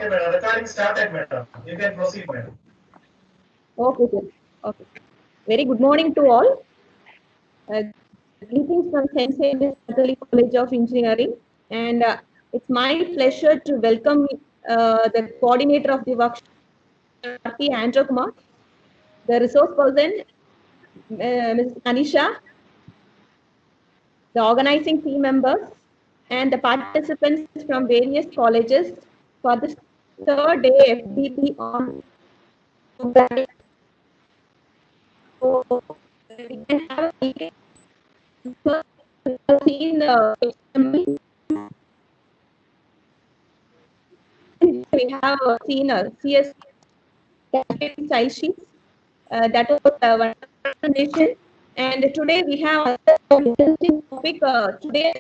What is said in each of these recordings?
Okay, madam. Recording started, madam. You can proceed, madam. Okay, sir. Okay. Very good morning to all. Greetings from St. Xavier's Catholic College of Engineering. And it's my pleasure to welcome the coordinator of the workshop, Andrew Kumar, the resource person, Ms. Anisha, the organizing team members, and the participants from various colleges for this third day FDP on. So we can have a seen we have seen CS style sheets that was one presentation, and today we have a interesting topic. Today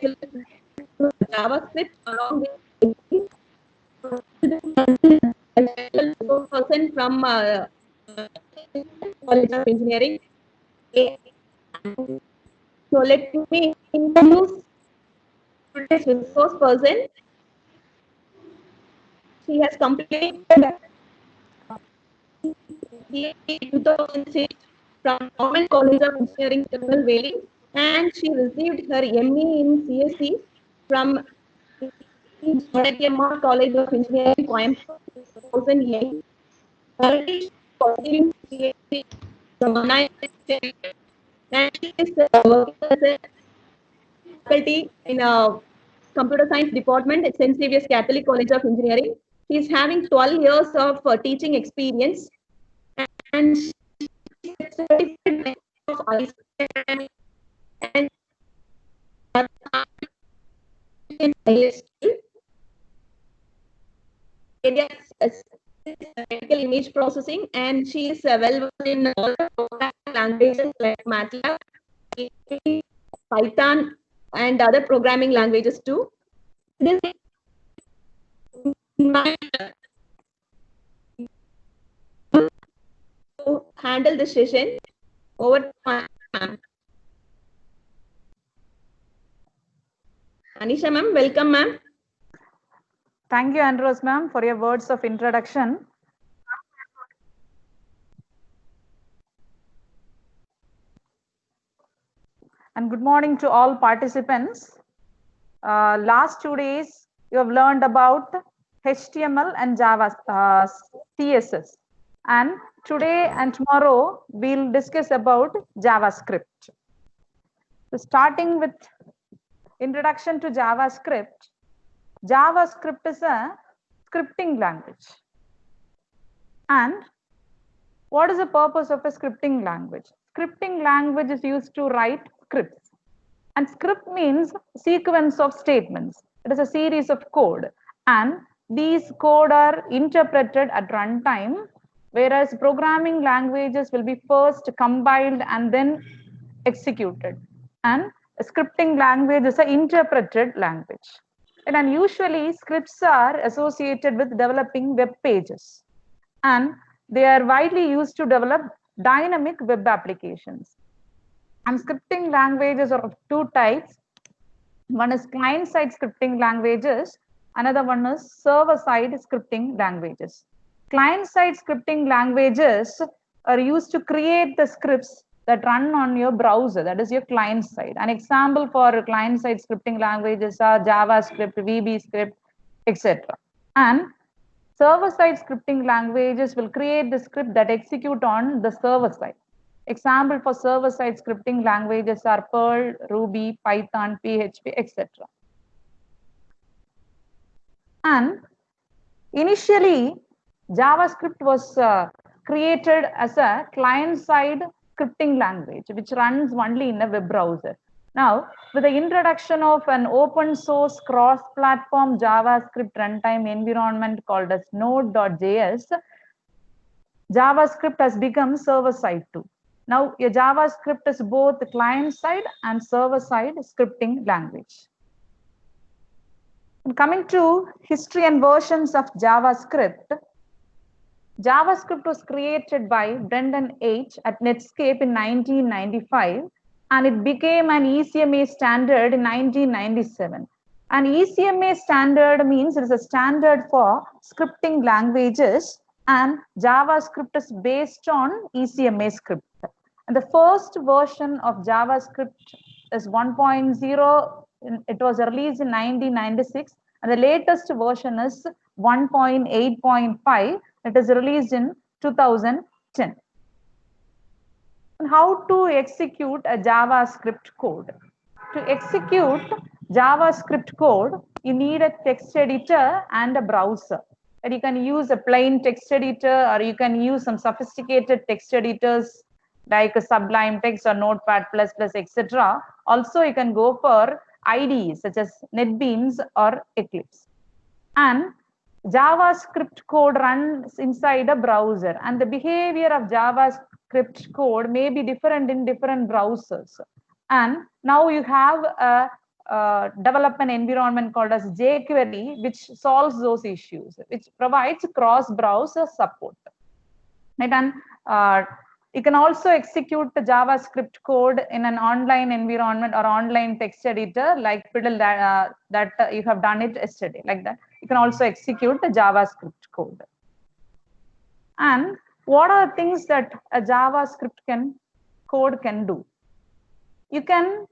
JavaScript along with a person from College of Engineering. So let me introduce today's resource person. She has completed 2006 from Government College of Engineering, Tirunelveli, and she received her ME in CSE from Janakiyamma College of Engineering, Coimbatore, 2008. Currently, she is pursuing CSE from Anna Institute, and she is working as a faculty in computer science department at St. Xavier's Catholic College of Engineering. She is having 12 years of teaching experience, and she is certified of ISO and IST areas medical image processing, and she is well versed in all programming languages like MATLAB, Python, and other programming languages too. This to handle the session. Over to ma'am. Anisha ma'am, welcome ma'am. Thank you, Andros ma'am, for your words of introduction. And good morning to all participants. Last 2 days, you have learned about HTML and Java, CSS. And today and tomorrow, we'll discuss about JavaScript. So starting with introduction to JavaScript. JavaScript is a scripting language. And what is the purpose of a scripting language? Scripting language is used to write scripts. And script means sequence of statements. It is a series of code. And these code are interpreted at runtime, whereas programming languages will be first compiled and then executed. And a scripting language is an interpreted language. And usually scripts are associated with developing web pages. And they are widely used to develop dynamic web applications. And scripting languages are of two types. One is client-side scripting languages. Another one is server-side scripting languages. Client-side scripting languages are used to create the scripts that run on your browser, that is your client side. An example for client-side scripting languages are JavaScript, VBScript, etc. And server-side scripting languages will create the script that execute on the server side. Example for server-side scripting languages are Perl, Ruby, Python, PHP, etc. And initially, JavaScript was created as a client-side scripting language, which runs only in a web browser. Now, with the introduction of an open source cross-platform JavaScript runtime environment called as Node.js, JavaScript has become server-side too. Now, your JavaScript is both the client-side and server-side scripting language. And coming to history and versions of JavaScript, JavaScript was created by Brendan H. at Netscape in 1995, and it became an ECMA standard in 1997. An ECMA standard means it is a standard for scripting languages, and JavaScript is based on ECMA script. And the first version of JavaScript is 1.0. It was released in 1996, and the latest version is 1.8.5. It is released in 2010. And how to execute a JavaScript code? To execute JavaScript code, you need a text editor and a browser. And you can use a plain text editor, or you can use some sophisticated text editors like a Sublime Text or Notepad++, etc. Also, you can go for IDEs such as NetBeans or Eclipse. And JavaScript code runs inside a browser, and the behavior of JavaScript code may be different in different browsers. And now you have a development environment called as jQuery, which solves those issues, which provides cross-browser support. Right? And you can also execute the JavaScript code in an online environment or online text editor like Fiddle that you have done it yesterday, like that. You can also execute the JavaScript code. And what are things that a JavaScript code can do? You can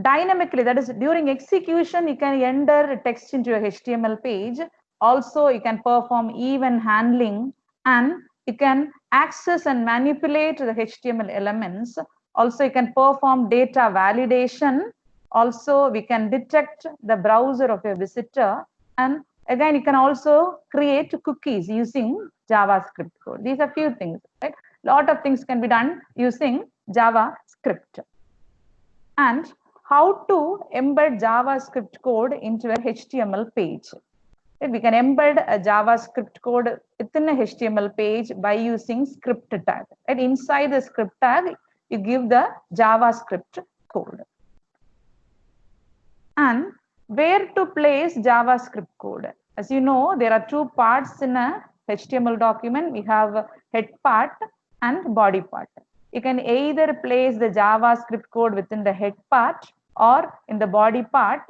dynamically, that is during execution, you can enter text into a HTML page. Also, you can perform event handling, and you can access and manipulate the HTML elements. Also, you can perform data validation. Also, we can detect the browser of a visitor. And again, you can also create cookies using JavaScript code. These are few things, right? A lot of things can be done using JavaScript. And how to embed JavaScript code into a HTML page. We can embed a JavaScript code within a HTML page by using script tag. And inside the script tag, you give the JavaScript code. And where to place JavaScript code? As you know, there are two parts in a HTML document. We have head part and body part. You can either place the JavaScript code within the head part or in the body part,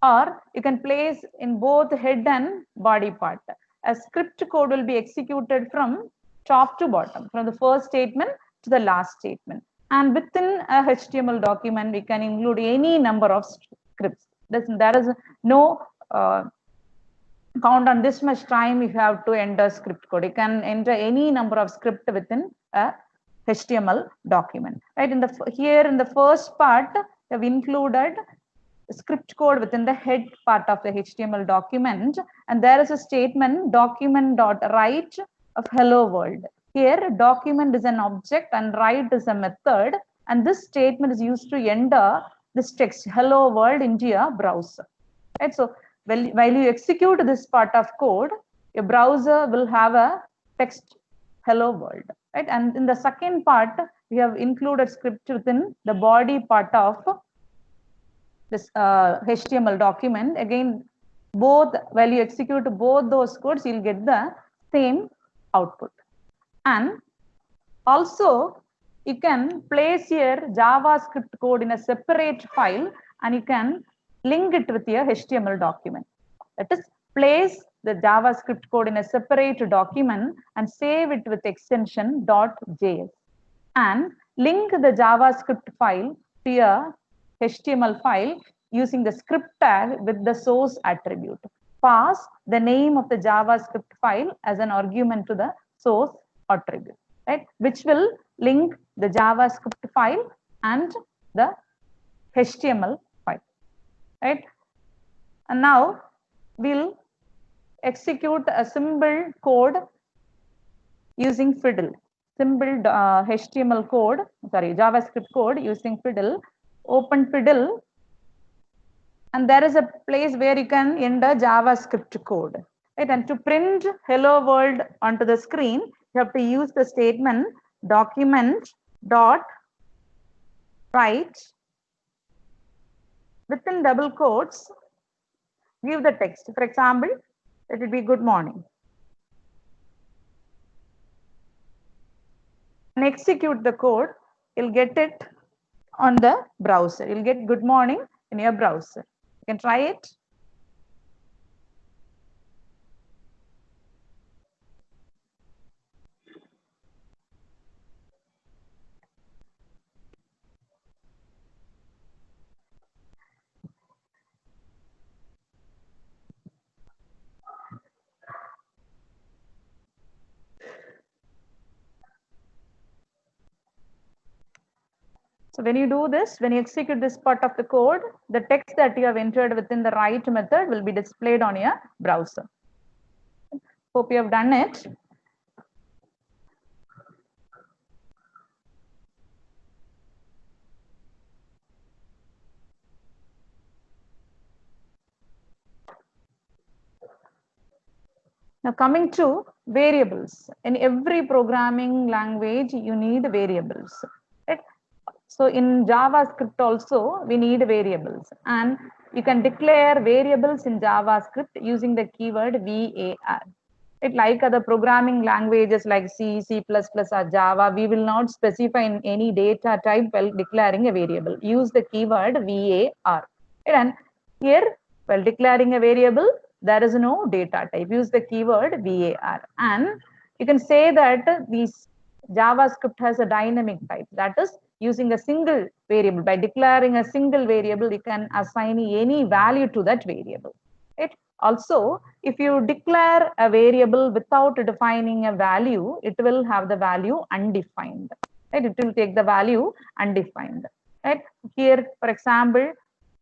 or you can place in both head and body part. A script code will be executed from top to bottom, from the first statement to the last statement. And within a HTML document, we can include any number of scripts. There is no count on this much time you have to enter script code. You can enter any number of script within a HTML document. Right? Here in the first part, we have included script code within the head part of the HTML document, and there is a statement document.write of hello world. Here document is an object and write is a method, and this statement is used to enter this text hello world into your browser. Right? So while you execute this part of code, your browser will have a text hello world. Right? And in the second part, we have included script within the body part of this HTML document. Again, while you execute both those codes, you'll get the same output. And also, you can place your JavaScript code in a separate file, and you can link it with your HTML document. That is, place the JavaScript code in a separate document and save it with extension .js, and link the JavaScript file to your HTML file using the script tag with the source attribute. Pass the name of the JavaScript file as an argument to the source attribute, right? Which will link the JavaScript file and the HTML file, right? And now we'll execute a simple code using Fiddle. Simple HTML code, JavaScript code using Fiddle. Open Fiddle, and there is a place where you can enter JavaScript code. Right? And to print hello world onto the screen, you have to use the statement document.write within double quotes, give the text. For example, it will be good morning. And execute the code, you'll get it on the browser. You'll get good morning in your browser. You can try it. So when you do this, when you execute this part of the code, the text that you have entered within the write method will be displayed on your browser. Hope you have done it. Now coming to variables. In every programming language, you need variables. Right? So in JavaScript also, we need variables. And you can declare variables in JavaScript using the keyword var. It like other programming languages like C, C++, or Java, we will not specify in any data type while declaring a variable. Use the keyword var. And here, while declaring a variable, there is no data type. Use the keyword var. And you can say that this JavaScript has a dynamic type. That is, using a single variable. By declaring a single variable, you can assign any value to that variable. Right? Also, if you declare a variable without defining a value, it will have the value undefined. Right? It will take the value undefined. Right? Here, for example,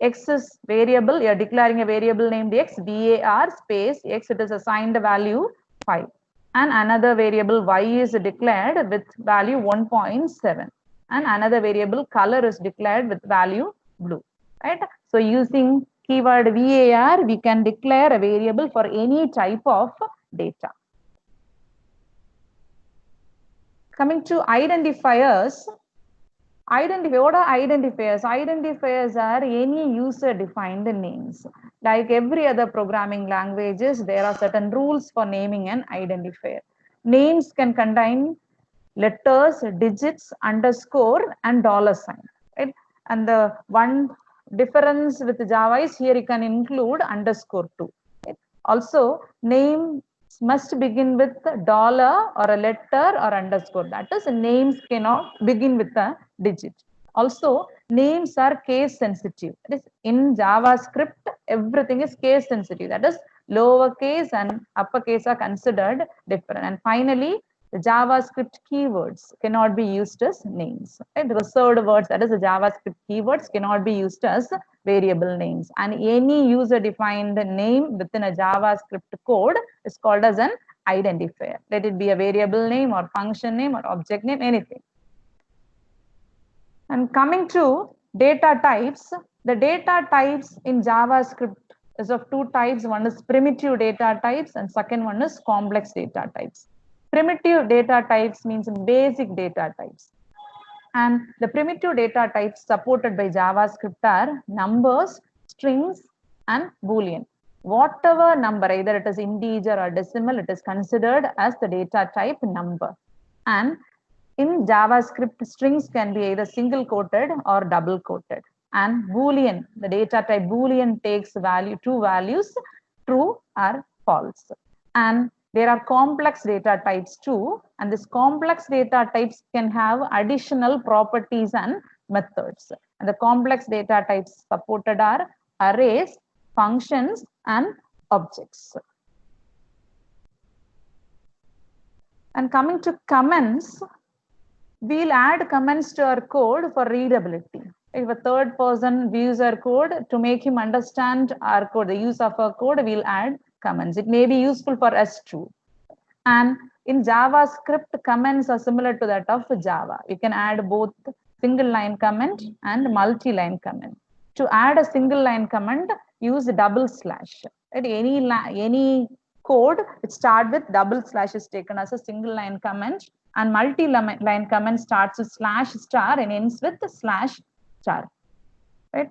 x is variable. You are declaring a variable named x, var space x. It is assigned the value 5. And another variable y is declared with value 1.7. And another variable color is declared with value blue. Right? So using keyword var, we can declare a variable for any type of data. Coming to identifiers. What are identifiers? Identifiers are any user-defined names. Like every other programming languages, there are certain rules for naming an identifier. Names can contain letters, digits, underscore, and $sign. Right? And the one difference with Java is here you can include underscore too. Right? Also, name must begin with dollar or a letter or underscore. That is, names cannot begin with a digit. Also, names are case sensitive. That is, in JavaScript, everything is case sensitive. That is, lowercase and uppercase are considered different. And finally, the JavaScript keywords cannot be used as names. Right? The reserved words, that is the JavaScript keywords, cannot be used as variable names. And any user-defined name within a JavaScript code is called as an identifier. Let it be a variable name or function name or object name, anything. And coming to data types, the data types in JavaScript is of two types. One is primitive data types and second one is complex data types. Primitive data types means basic data types. And the primitive data types supported by JavaScript are numbers, strings, and Boolean. Whatever number, either it is integer or decimal, it is considered as the data type number. And in JavaScript, strings can be either single quoted or double quoted. And Boolean, the data type Boolean takes value, two values, true or false. And there are complex data types too. And this complex data types can have additional properties and methods. And the complex data types supported are arrays, functions, and objects. And coming to comments, we'll add comments to our code for readability. If a third person views our code, to make him understand our code, the use of our code, we'll add comments. It may be useful for us too. And in JavaScript, comments are similar to that of Java. We can add both single line comment and multi-line comment. To add a single line comment, use double slash. At any code, it starts with double slash is taken as a single line comment, and multi-line comment starts with slash star and ends with slash star. Right?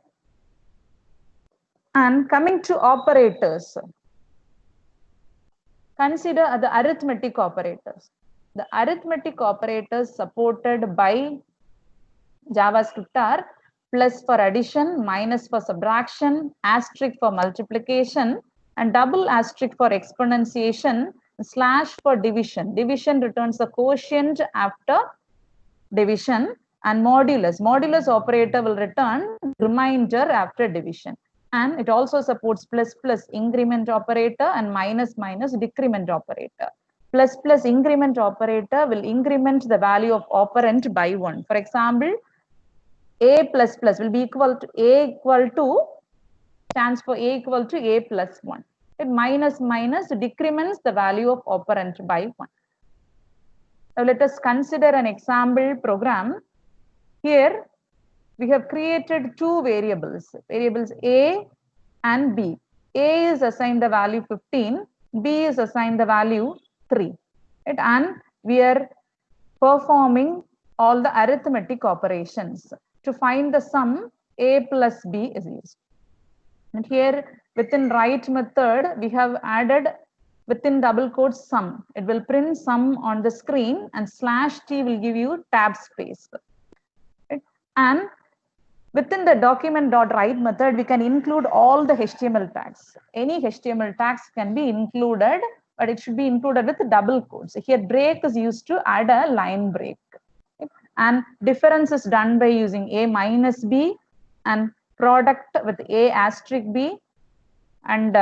And coming to operators, consider the arithmetic operators. The arithmetic operators supported by JavaScript are plus for addition, minus for subtraction, asterisk for multiplication, and double asterisk for exponentiation, slash for division. Division returns the quotient after division, and modulus. Modulus operator will return remainder after division. And it also supports plus plus increment operator and minus minus decrement operator. Plus plus increment operator will increment the value of operand by 1. For example, a plus plus will be equal to a equal to, stands for a equal to a plus 1. It minus minus decrements the value of operand by 1. Now let us consider an example program. Here we have created two variables A and B. A is assigned the value 15, B is assigned the value 3. Right? And we are performing all the arithmetic operations. To find the sum, A plus B is used. And here within right method, we have added within double quotes sum. It will print sum on the screen, and slash t will give you tab space. Right? And within the document.write method, we can include all the HTML tags. Any HTML tags can be included, but it should be included with double quotes. Here break is used to add a line break. And difference is done by using A minus B, and product with A asterisk B, and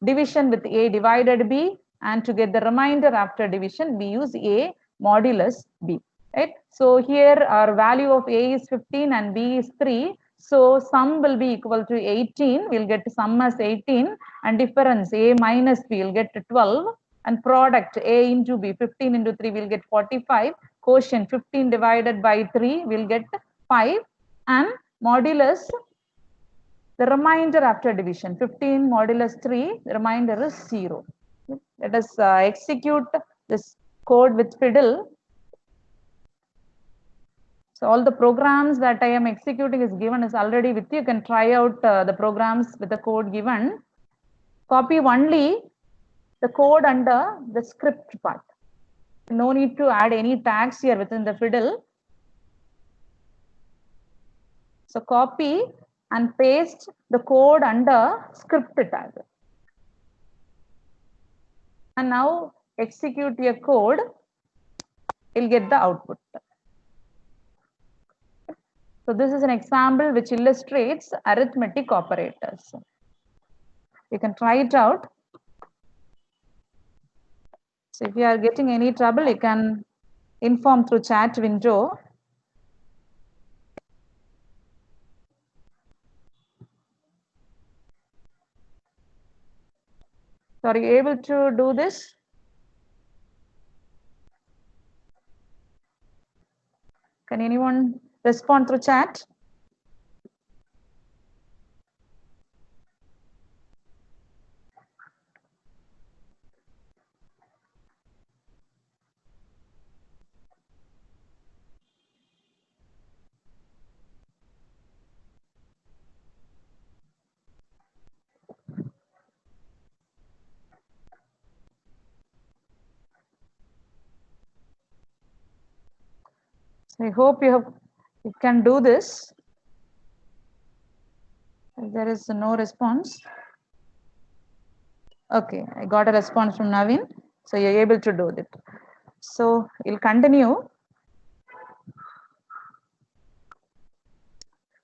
division with A divided B, and to get the remainder after division, we use A modulus B. Right? So here our value of A is 15 and B is 3. So sum will be equal to 18. We'll get sum as 18, and difference A minus B will get 12, and product A into B, 15 into 3 will get 45. Quotient 15 divided by 3 will get 5, and modulus the remainder after division, 15 modulus 3, the remainder is 0. Let us execute this code with Fiddle. So all the programs that I am executing is given is already with you. You can try out the programs with the code given. Copy only the code under the script part. No need to add any tags here within the Fiddle. So copy and paste the code under script tag. And now execute your code. You'll get the output. So this is an example which illustrates arithmetic operators. You can try it out. So if you are getting any trouble, you can inform through chat window. So are you able to do this? Can anyone respond through chat? I hope you can do this. If there is no response. Okay, I got a response from Naveen. So you're able to do it. So you'll continue.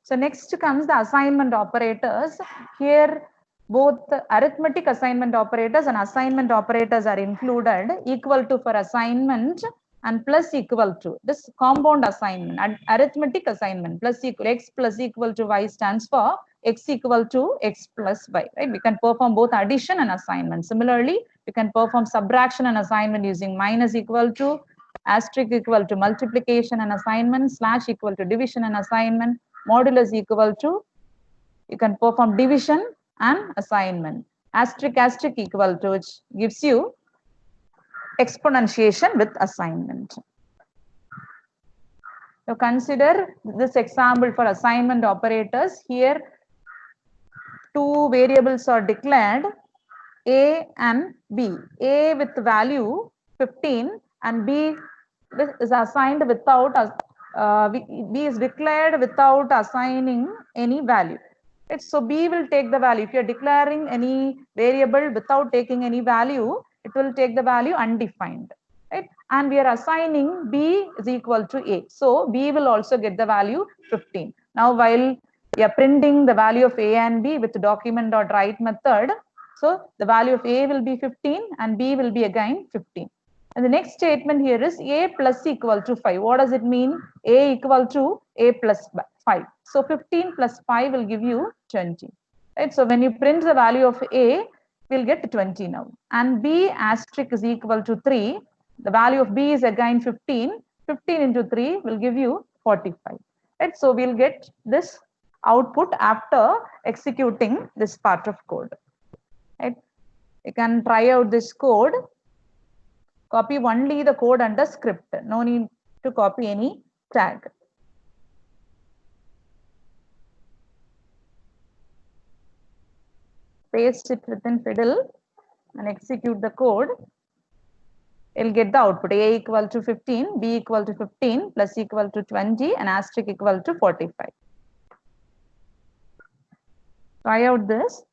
So next comes the assignment operators. Here both arithmetic assignment operators and assignment operators are included. Equal to for assignment and plus equal to. This compound assignment, arithmetic assignment, plus equal, x plus equal to y stands for x equal to x plus y, right? We can perform both addition and assignment. Similarly, we can perform subtraction and assignment using minus equal to, asterisk equal to multiplication and assignment, slash equal to division and assignment, modulus equal to, you can perform division and assignment. Asterisk asterisk equal to, which gives you exponentiation with assignment. So consider this example for assignment operators. Here two variables are declared, A and B. A with value 15 and B is assigned without B is declared without assigning any value. Right? So B will take the value. If you are declaring any variable without taking any value, it will take the value undefined. Right? And we are assigning B is equal to A. So B will also get the value 15. Now, while we are printing the value of A and B with document.write method, so the value of A will be 15 and B will be again 15. And the next statement here is A plus equal to 5. What does it mean? A equal to A plus 5. So 15 plus 5 will give you 20. Right? So when you print the value of A, we'll get 20 now. And B asterisk is equal to 3. The value of B is again 15. 15 into 3 will give you 45. Right? So we'll get this output after executing this part of code. Right? You can try out this code. Copy only the code under script. No need to copy any tag. Paste it within Fiddle and execute the code. You'll get the output. A equal to 15, B equal to 15, plus equal to 20, and asterisk equal to 45. Try out this.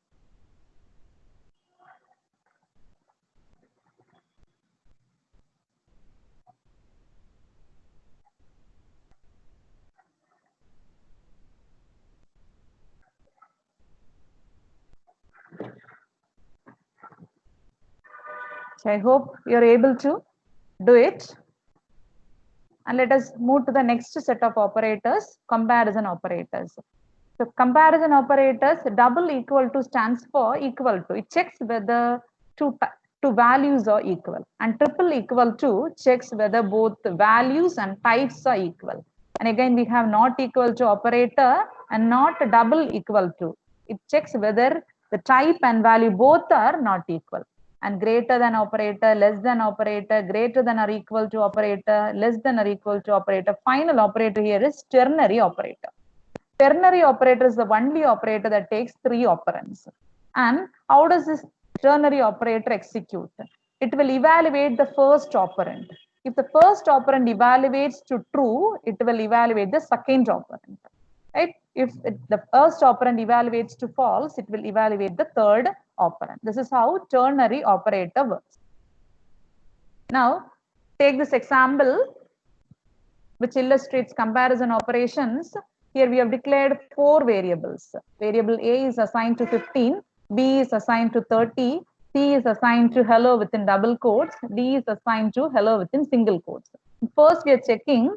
So I hope you're able to do it. And let us move to the next set of operators, comparison operators. So comparison operators, double equal to stands for equal to. It checks whether two values are equal. And triple equal to checks whether both the values and types are equal. And again, we have not equal to operator and not double equal to. It checks whether the type and value both are not equal. And greater than operator, less than operator, greater than or equal to operator, less than or equal to operator. Final operator here is ternary operator. Ternary operator is the only operator that takes 3 operands. And how does this ternary operator execute? It will evaluate the first operand. If the first operand evaluates to true, it will evaluate the second operand. Right? If the first operand evaluates to false, it will evaluate the third operand. This is how ternary operator works. Now, take this example which illustrates comparison operations. Here we have declared 4 variables. Variable A is assigned to 15, B is assigned to 30, C is assigned to hello within double quotes, D is assigned to hello within single quotes. First, we are checking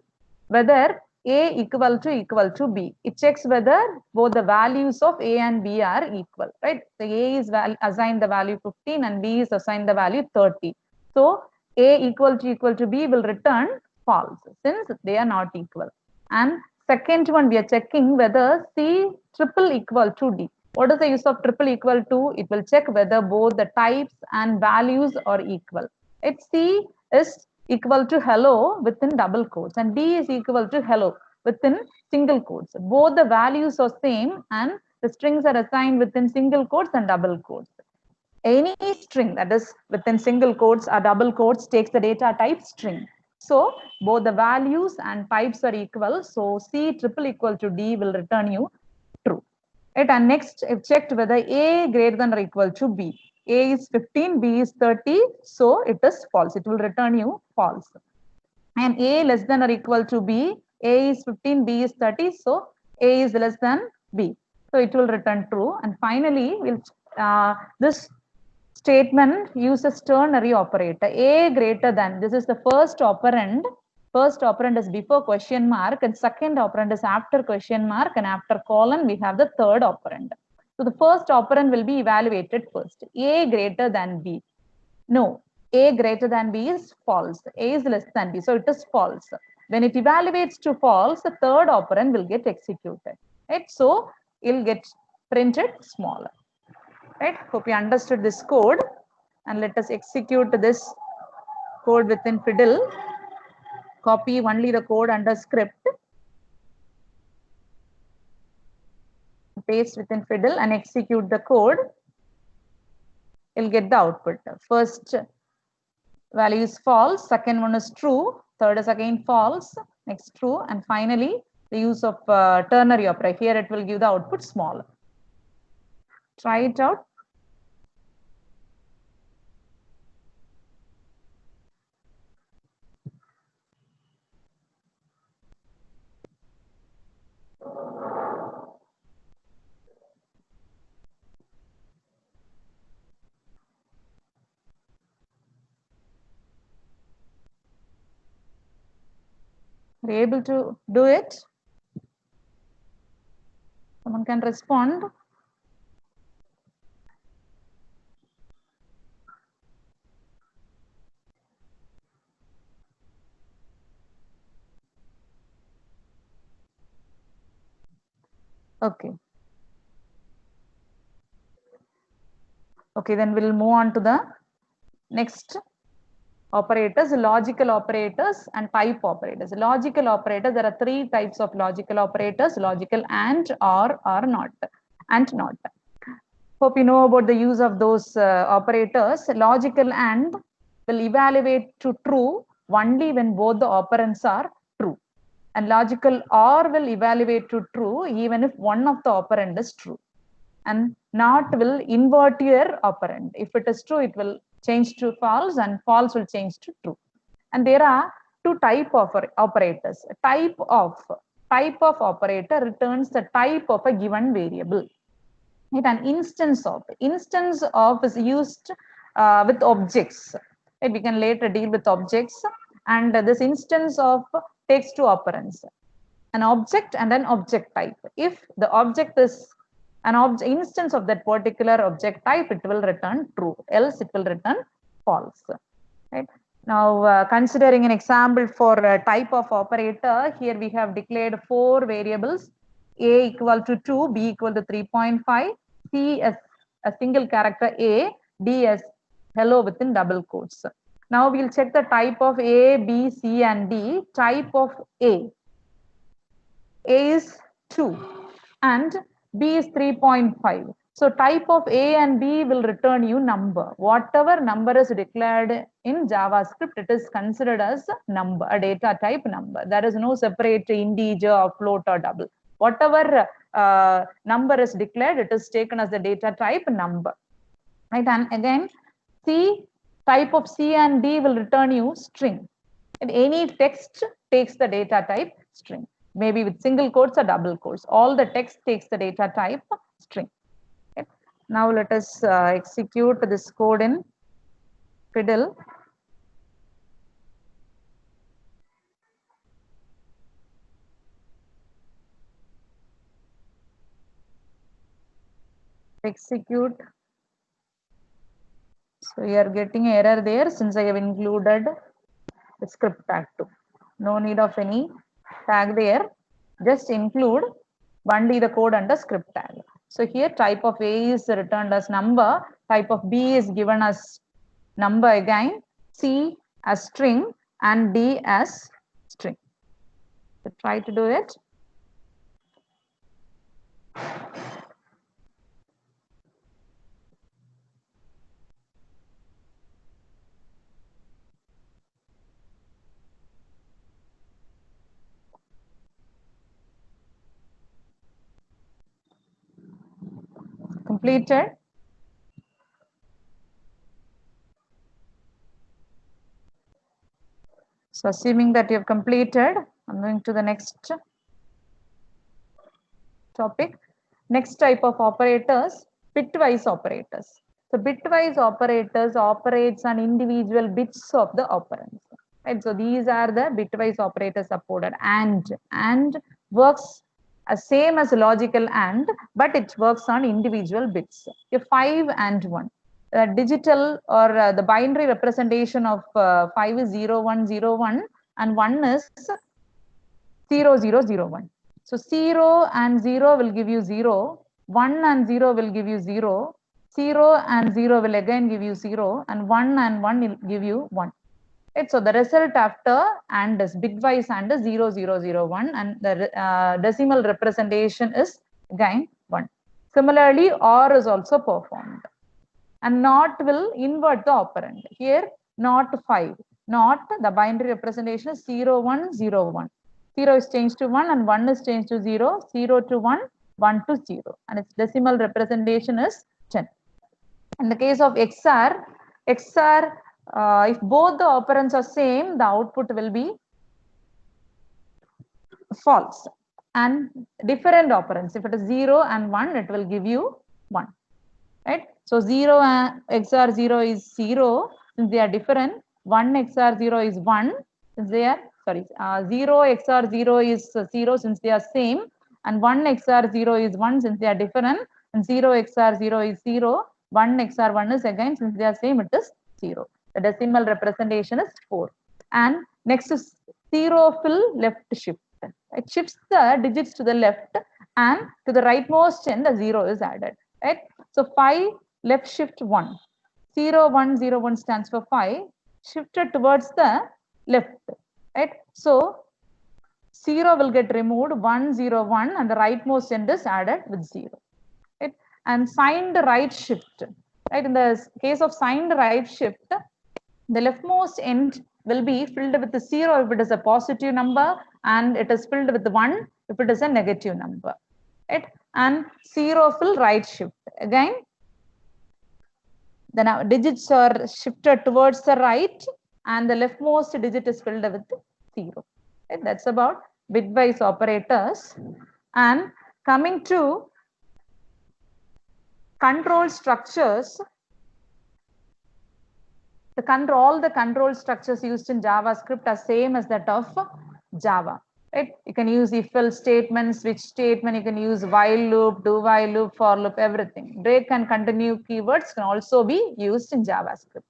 whether A equal to B. It checks whether both the values of A and B are equal, right? So A is assigned the value 15 and B is assigned the value 30. So A equal to B will return false since they are not equal. And second one, we are checking whether C triple equal to D. What is the use of triple equal to? It will check whether both the types and values are equal. If C is equal to hello within double quotes and D is equal to hello within single quotes. Both the values are same and the strings are assigned within single quotes and double quotes. Any string that is within single quotes or double quotes takes the data type string. So both the values and types are equal. So C triple equal to D will return you true. Right? And next, I've checked whether A greater than or equal to B. A is 15, B is 30, so it is false. It will return you false. And A less than or equal to B, A is 15, B is 30, so A is less than B. So it will return true. And finally, we'll this statement uses ternary operator. A greater than, this is the first operand. First operand is before question mark and second operand is after question mark, and after colon we have the third operand. So the first operand will be evaluated first. A greater than B. No, A greater than B is false. A is less than B, so it is false. When it evaluates to false, the third operand will get executed. Right? So it'll get printed smaller. Right? Hope you understood this code, and let us execute this code within Fiddle. Copy only the code under script, paste within Fiddle and execute the code. You'll get the output. First value is false, second one is true, third is again false, next true, and finally the use of ternary operator. Here it will give the output small. Try it out. Are you able to do it? Someone can respond. Okay. Okay, then we'll move on to the next operators, logical operators and type operators. Logical operators, there are three types of logical operators: logical and, or not, and not. Hope you know about the use of those operators. Logical and will evaluate to true only when both the operands are true. And logical or will evaluate to true even if one of the operand is true. And not will invert your operand. If it is true, it will change to false, and false will change to true. And there are two type of operators. Type of operator returns the type of a given variable. Right? An instance of is used with objects. Right? We can later deal with objects, and this instance of takes two operands, an object and an object type. If the object is an instance of that particular object type, it will return true, else it will return false. Right? Now, considering an example for a type of operator, here we have declared four variables: a equal to 2, b equal to 3.5, c as a single character a, d as hello within double quotes. Now we'll check the type of a, b, c, and d. Type of a is 2 and b is 3.5. So type of a and b will return you number. Whatever number is declared in JavaScript, it is considered as number, a data type number. There is no separate integer or float or double. Whatever number is declared, it is taken as the data type number. Right? And again, type of C and D will return you string. And any text takes the data type string, maybe with single quotes or double quotes. All the text takes the data type string. Okay. Now let us execute this code in Fiddle. Execute. So you are getting error there since I have included the script tag too. No need of any tag there. Just include only the code under script tag. So here type of A is returned as number, type of B is given as number again, C as string, and D as string. So try to do it. Completed. So assuming that you have completed, I'm going to the next topic. Next type of operators, bitwise operators. So bitwise operators operates on individual bits of the operands. Right? So these are the bitwise operators supported. And works as same as logical and, but it works on individual bits. 5 and 1. Digital or the binary representation of 5 is 0, 1, 0, 1, and 1 is 0, 0, 0, 1. So 0 and 0 will give you 0, 1 and 0 will give you 0, 0 and 0 will again give you 0, and 1 and 1 will give you 1. Right? So the result after and is bitwise and is 0, 0, 0, 1, and the decimal representation is again 1. Similarly, OR is also performed. And NOT will invert the operand. Here, not 5. not the binary representation is 0, 1, 0, 1. 0 is changed to 1 and 1 is changed to 0, 0 to 1, 1 to 0. And its decimal representation is 10. In the case of XOR, if both the operands are same, the output will be false. And different operands, if it is 0 and 1, it will give you 1. Right? So 0 and XOR 0 is 0, since they are different. 1 XOR 0 is 1, since they are, 0 XOR 0 is 0, since they are same. And 1 XOR 0 is 1, since they are different. And 0 XOR 0 is 0. 1 XOR 1 is again, since they are same, it is 0. The decimal representation is 4. And next is zero fill left shift. It shifts the digits to the left, and to the rightmost end, the 0 is added. Right? So 5 left shift 1. 0, 1, 0, 1 stands for 5. Shifted towards the left. Right? So 0 will get removed, 1, 0, 1, and the rightmost end is added with 0. Right? And signed right shift. Right? In the case of signed right shift, the leftmost end will be filled with the 0 if it is a positive number, and it is filled with 1 if it is a negative number. Right? And 0 fill right shift. Again, the digits are shifted towards the right, and the leftmost digit is filled with 0. Right? That's about bitwise operators. And coming to control structures, all the control structures used in JavaScript are same as that of Java. Right? You can use if else statement, switch statement, you can use while loop, do while loop, for loop, everything. Break and continue keywords can also be used in JavaScript.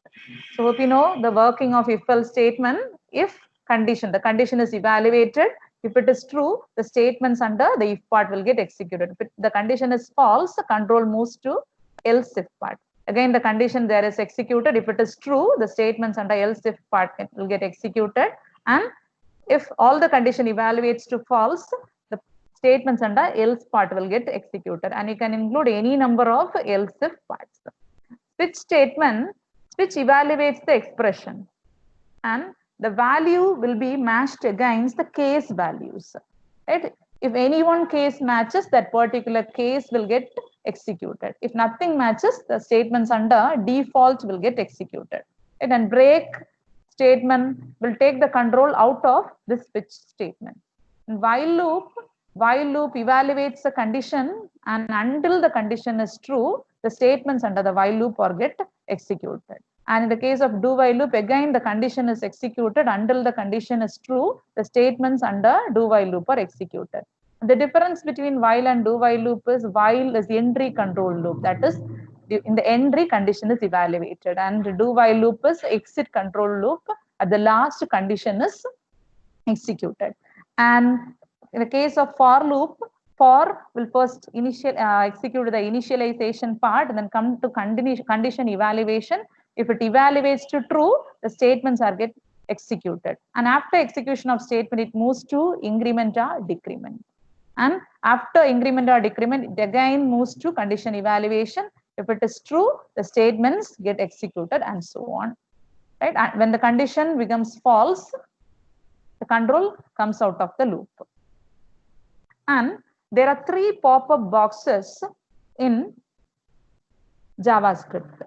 So hope you know the working of if else statement. If condition, the condition is evaluated, if it is true, the statements under the if part will get executed. If the condition is false, the control moves to else if part. Again, the condition there is executed. If it is true, the statements under else if part will get executed. And if all the condition evaluates to false, the statements under else part will get executed. And you can include any number of else if parts. Switch statement, switch evaluates the expression, and the value will be matched against the case values. Right? If any one case matches, that particular case will get executed. If nothing matches, the statements under default will get executed. Right? And break statement will take the control out of this switch statement. And while loop evaluates the condition, and until the condition is true, the statements under the while loop are get executed. And in the case of do while loop, again the condition is executed until the condition is true. The statements under do while loop are executed. The difference between while and do while loop is while is entry control loop. That is, in the entry condition is evaluated, and do while loop is exit control loop. At the last condition is executed. And in the case of for loop, for will first execute the initialization part, and then come to condition evaluation. If it evaluates to true, the statements are get executed. And after execution of statement, it moves to increment or decrement. And after increment or decrement, it again moves to condition evaluation. If it is true, the statements get executed, and so on. Right? And when the condition becomes false, the control comes out of the loop. And there are 3 pop-up boxes in JavaScript.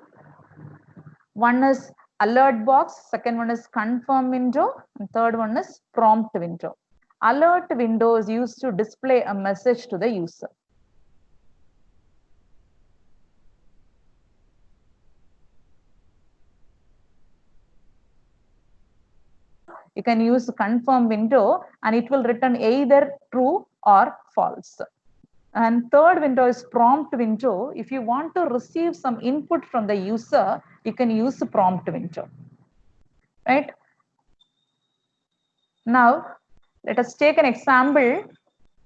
One is alert box, second one is confirm window, and third one is prompt window. Alert window is used to display a message to the user. You can use confirm window, and it will return either true or false. And third window is prompt window. If you want to receive some input from the user, you can use the prompt window. Right? Now, let us take an example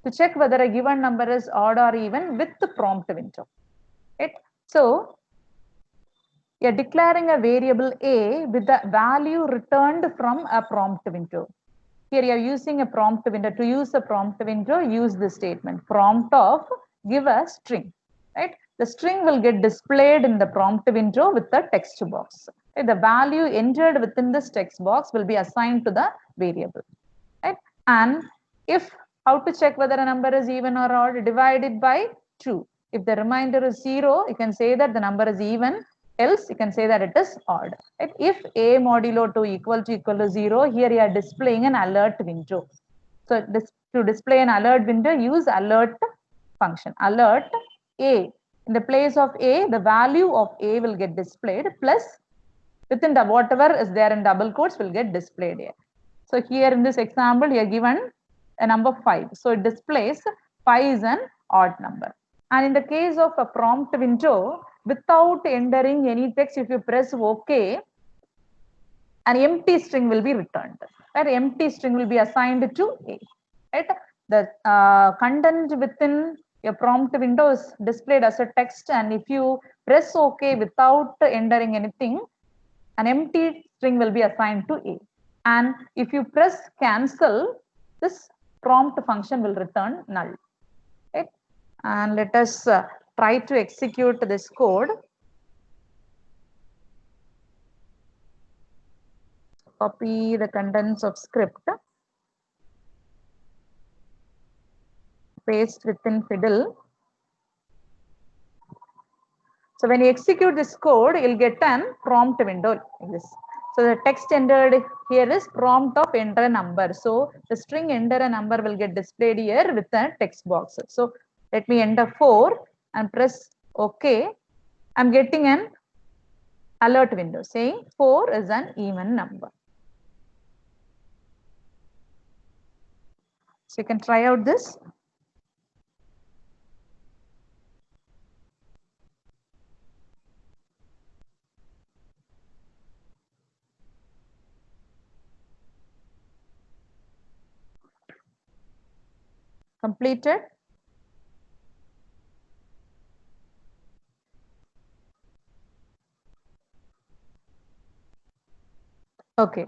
to check whether a given number is odd or even with the prompt window. Right? So, you're declaring a variable A with the value returned from a prompt window. Here you are using a prompt window. To use a prompt window, use this statement, prompt of give a string. Right? The string will get displayed in the prompt window with the text box. right? The value entered within this text box will be assigned to the variable, right? And if, how to check whether a number is even or odd? Divide it by 2. If the remainder is 0, you can say that the number is even, else you can say that it is odd, right? If a modulo 2 equal to 0, here you are displaying an alert window. So this, to display an alert window, use alert function, alert a. In the place of a, the value of a will get displayed, plus within the whatever is there in double quotes will get displayed here. So here in this example, you are given a number 5. So it displays 5 is an odd number. And in the case of a prompt window, without entering any text, if you press OK, an empty string will be returned. That empty string will be assigned to A. Right? The content within your prompt window is displayed as a text, and if you press OK without entering anything, an empty string will be assigned to A. And if you press cancel, this prompt function will return null. Right? And let us try to execute this code. Copy the contents of script, paste within fiddle. So when you execute this code, you'll get an prompt window like this. So the text entered here is prompt of enter a number. So the string enter a number will get displayed here with a text box. So let me enter 4 and press OK. I'm getting an alert window saying 4 is an even number. So you can try out this. Completed. Okay.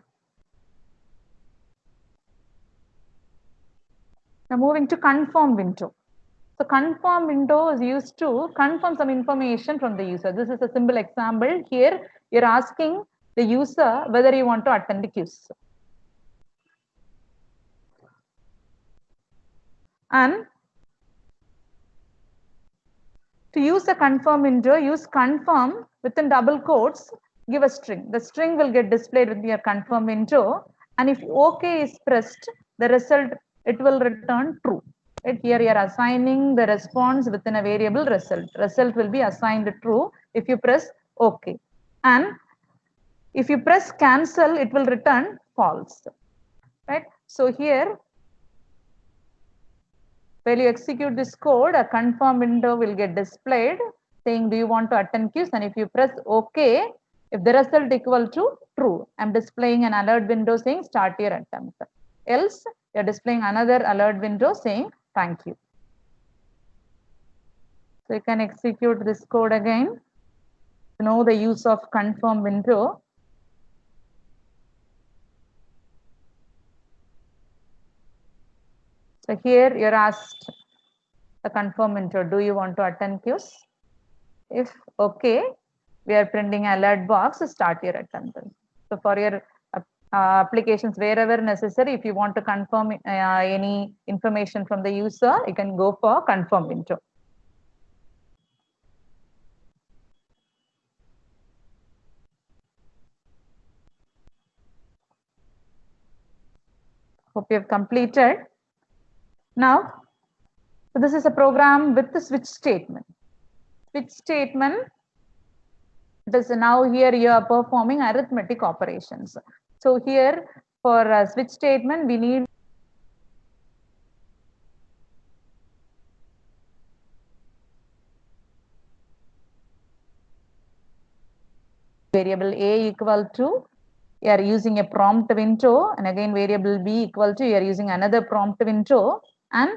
Now moving to confirm window. So confirm window is used to confirm some information from the user. This is a simple example. Here you're asking the user whether you want to attend the quiz. And to use the confirm window, use confirm within double quotes, give a string. The string will get displayed with your confirm window. And if OK is pressed, the result, it will return true. Right? Here you are assigning the response within a variable result. Result will be assigned true if you press OK. And if you press cancel, it will return false. Right? So here, when you execute this code, a confirm window will get displayed saying, do you want to attend quiz? And if you press OK, if the result equal to true, I'm displaying an alert window saying start your attempt. Else, you're displaying another alert window saying thank you. So you can execute this code again to know the use of confirm window. So here you're asked the confirm window, do you want to attend quiz? If okay, we are printing alert box, start your attempt. So for your applications, wherever necessary, if you want to confirm any information from the user, you can go for confirm window. Hope you have completed. Now, so this is a program with the switch statement. Switch statement, it is now here you are performing arithmetic operations. So here for a switch statement, we need variable a equal to, you are using a prompt window, and again variable b equal to, you are using another prompt window, and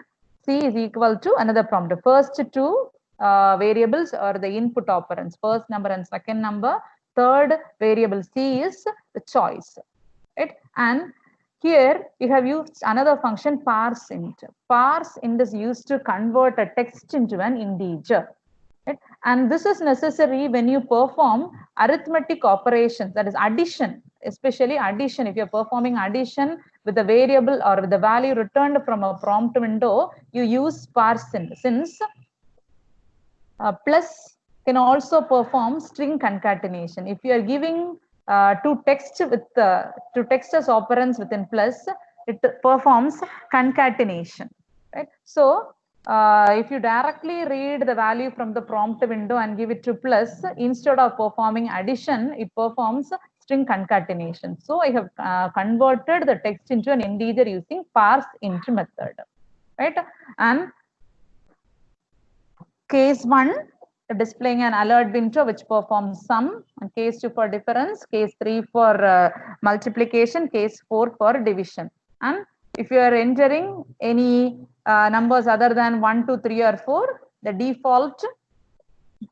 c is equal to another prompt. The first two variables are the input operands, first number and second number. Third variable c is the choice. Right? And here you have used another function parseInt. ParseInt is used to convert a text into an integer. Right? And this is necessary when you perform arithmetic operations, that is addition, especially addition. If you're performing addition with a variable or with the value returned from a prompt window, you use sparse since plus can also perform string concatenation. If you are giving two text as operands within plus, it performs concatenation. Right? So if you directly read the value from the prompt window and give it to plus, instead of performing addition, it performs string concatenation. So I have converted the text into an integer using parseInt method. Right? And case 1, displaying an alert window which performs sum, and case 2 for difference, case 3 for multiplication, case 4 for division. And if you are entering any numbers other than 1, 2, 3 or 4, the default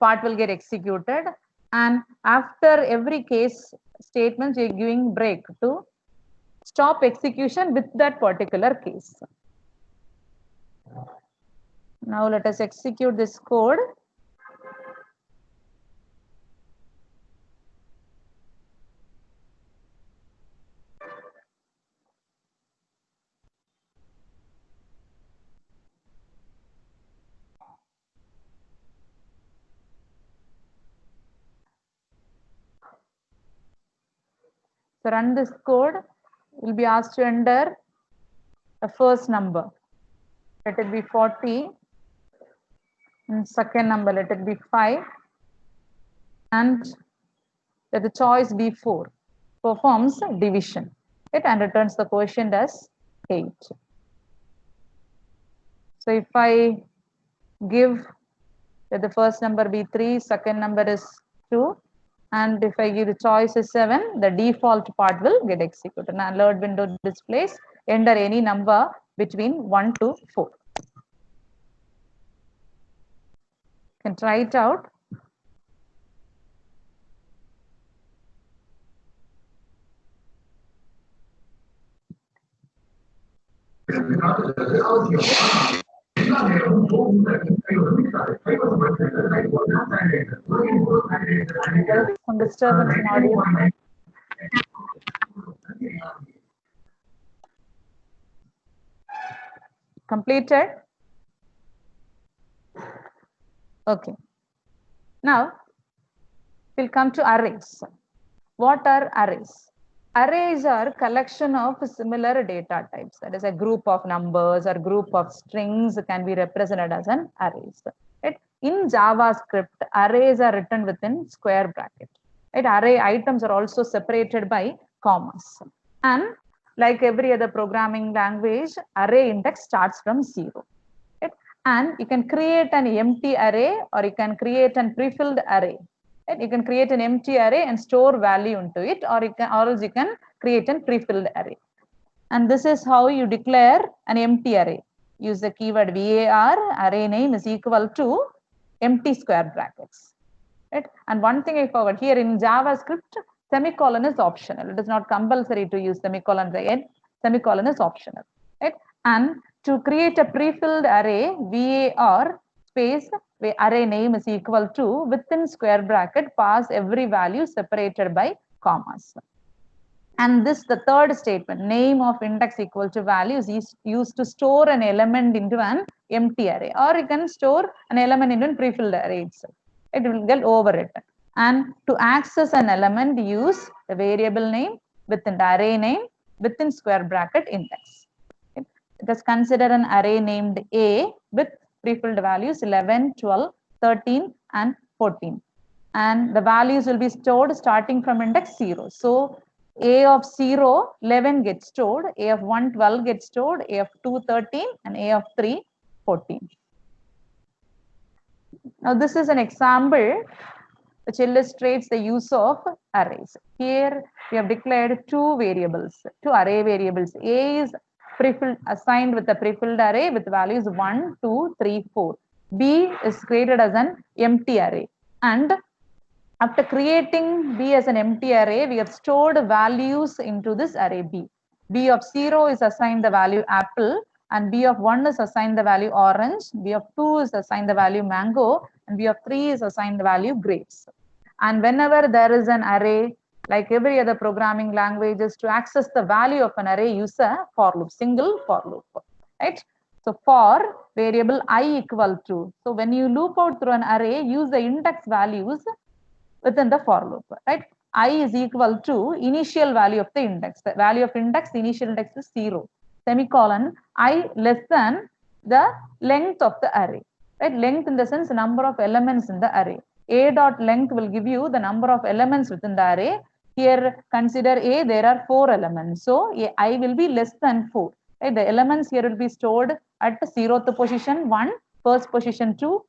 part will get executed, and after every case statement you are giving break to stop execution with that particular case. Now let us execute this code. So run this code, will be asked to enter the first number. Let it be 40. And second number, let it be 5. And let the choice be 4. Performs division. It and returns the quotient as 8. So if I give, let the first number be 3, second number is 2. And if I give the choice is 7, the default part will get executed. An alert window displays enter any number between 1 to 4. You can try it out. Some disturbance in audio. Completed? Okay. Now, we'll come to arrays. What are arrays? Arrays are collection of similar data types. That is a group of numbers or group of strings can be represented as an arrays. Right? In JavaScript, arrays are written within square bracket. Right? Array items are also separated by commas. And like every other programming language, array index starts from 0. Right? And you can create an empty array or you can create a pre-filled array. Right? You can create an empty array and store value into it, or else you can create a pre-filled array. And this is how you declare an empty array. Use the keyword var, array name is equal to empty square brackets. Right? And one thing I forgot, here in JavaScript, semicolon is optional. It is not compulsory to use semicolon at the end. Semicolon is optional. Right? And to create a pre-filled array, var space where array name is equal to within square bracket pass every value separated by commas. And this, the third statement, name of index equal to value is used to store an element into an empty array, or you can store an element into a pre-filled array itself. It will get overwritten. And to access an element, use the variable name within the array name within square bracket index. It is considered an array named A with pre-filled values 11, 12, 13, and 14. And the values will be stored starting from index 0. So A of 0, 11 gets stored, A of 1, 12 gets stored, A of 2, 13, and A of 3, 14. Now this is an example which illustrates the use of arrays. Here we have declared two variables, two array variables. A is pre-filled, assigned with a pre-filled array with values 1, 2, 3, 4. B is created as an empty array. And after creating B as an empty array, we have stored values into this array B. B of 0 is assigned the value apple, and B of 1 is assigned the value orange, B of 2 is assigned the value mango, and B of 3 is assigned the value grapes. And whenever there is an array, like every other programming languages, to access the value of an array, use a for loop, single for loop, right? So for variable I equal to, so when you loop out through an array, use the index values within the for loop, right? I is equal to initial value of the index. The value of index, the initial index is 0. Semicolon, I less than the length of the array, right? Length in the sense number of elements in the array. A dot length will give you the number of elements within the array. Here, consider A, there are 4 elements. So I will be less than 4. Right? The elements here will be stored at 0th position 1, first position 2,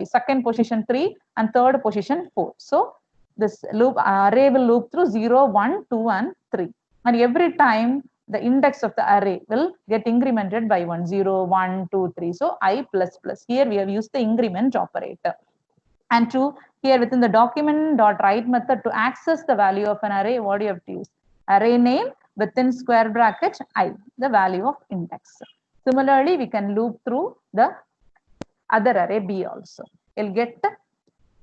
second position 3, and third position 4. So this loop array will loop through 0, 1, 2, and 3. And every time the index of the array will get incremented by 1, 0, 1, 2, 3. So I plus plus. Here we have used the increment operator. And to here within the document dot write method, to access the value of an array, what do you have to use? Array name within square bracket I, the value of index. Similarly, we can loop through the other array B also. You'll get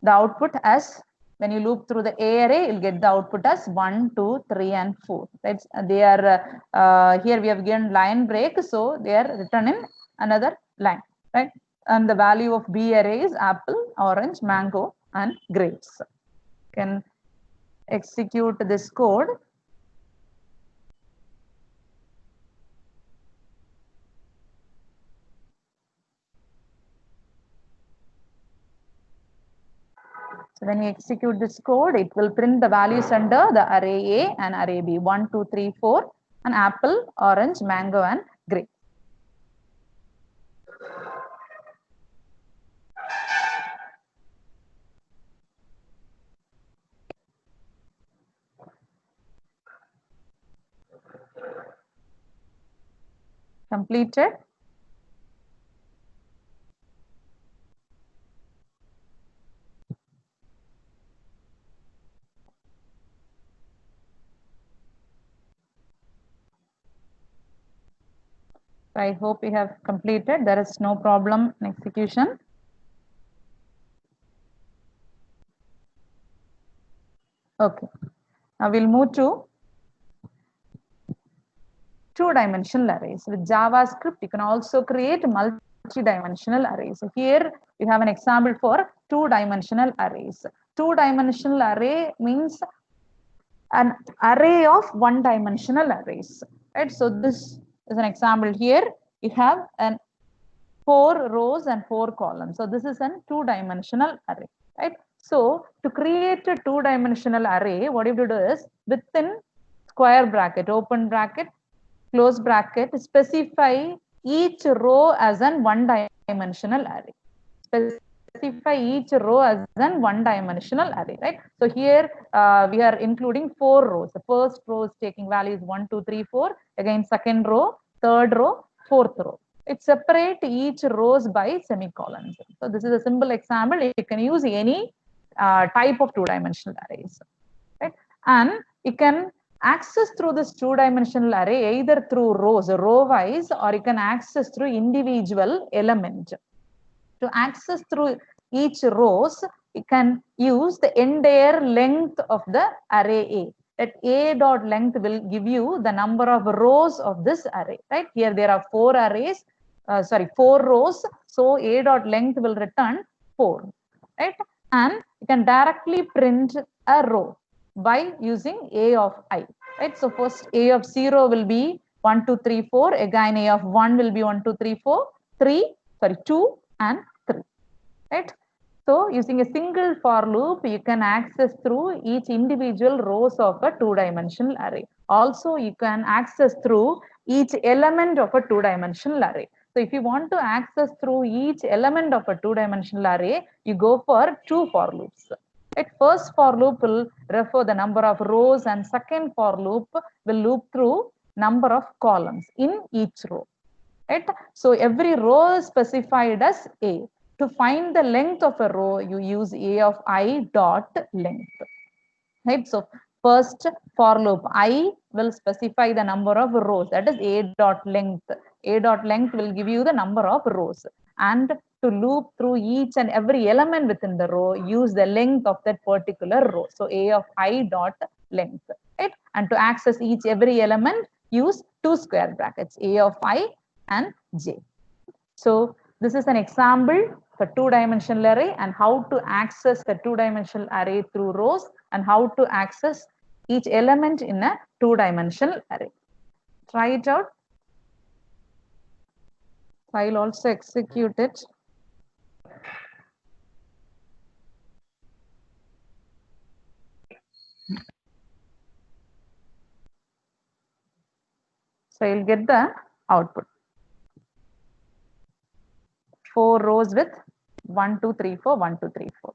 the output as, when you loop through the A array, you'll get the output as 1, 2, 3, and 4. That's they are here we have given line break, so they are written in another line, right? And the value of B array is apple, orange, mango, and grapes. Can execute this code. So when you execute this code, it will print the values under the array A and array B, 1, 2, 3, 4, and apple, orange, mango, and grape. Completed. I hope you have completed. There is no problem in execution. Okay. Now we'll move to two-dimensional arrays. With JavaScript, you can also create multi-dimensional arrays. So here we have an example for two-dimensional arrays. Two-dimensional array means an array of one-dimensional arrays, right? So this is an example here. You have an 4 rows and 4 columns. So this is a two-dimensional array, right? So to create a two-dimensional array, what you have to do is within square bracket, open bracket, close bracket, specify each row as an one-dimensional array. Specify each row as an one-dimensional array, right? So here we are including 4 rows. The first row is taking values 1, 2, 3, 4. Again, second row, third row, fourth row. It separate each rows by semicolons. So this is a simple example. You can use any type of two-dimensional arrays, right? And you can access through this two-dimensional array either through rows, row-wise, or you can access through individual element. To access through each rows, you can use the entire length of the array A. That A dot length will give you the number of rows of this array, right? Here there are 4 arrays, 4 rows. So A dot length will return 4, right? And you can directly print a row by using A of I, right? So first A of 0 will be 1, 2, 3, 4. Again, A of 1 will be 1, 2, 3, 4, 2, and 3, right? So using a single for loop, you can access through each individual rows of a two-dimensional array. Also, you can access through each element of a two-dimensional array. So if you want to access through each element of a two-dimensional array, you go for 2 for loops. Right? First for loop will refer the number of rows, and second for loop will loop through number of columns in each row. Right? So every row is specified as A. To find the length of a row, you use A of I dot length. Right? So first for loop, I will specify the number of rows, that is A dot length. A dot length will give you the number of rows. And to loop through each and every element within the row, use the length of that particular row. So A of I dot length, right? And to access every element, use two square brackets, A of I and J. So this is an example for two-dimensional array and how to access the two-dimensional array through rows and how to access each element in a two-dimensional array. Try it out. I'll also execute it. So you'll get the output. 4 rows with 1, 2, 3, 4, 1, 2, 3, 4.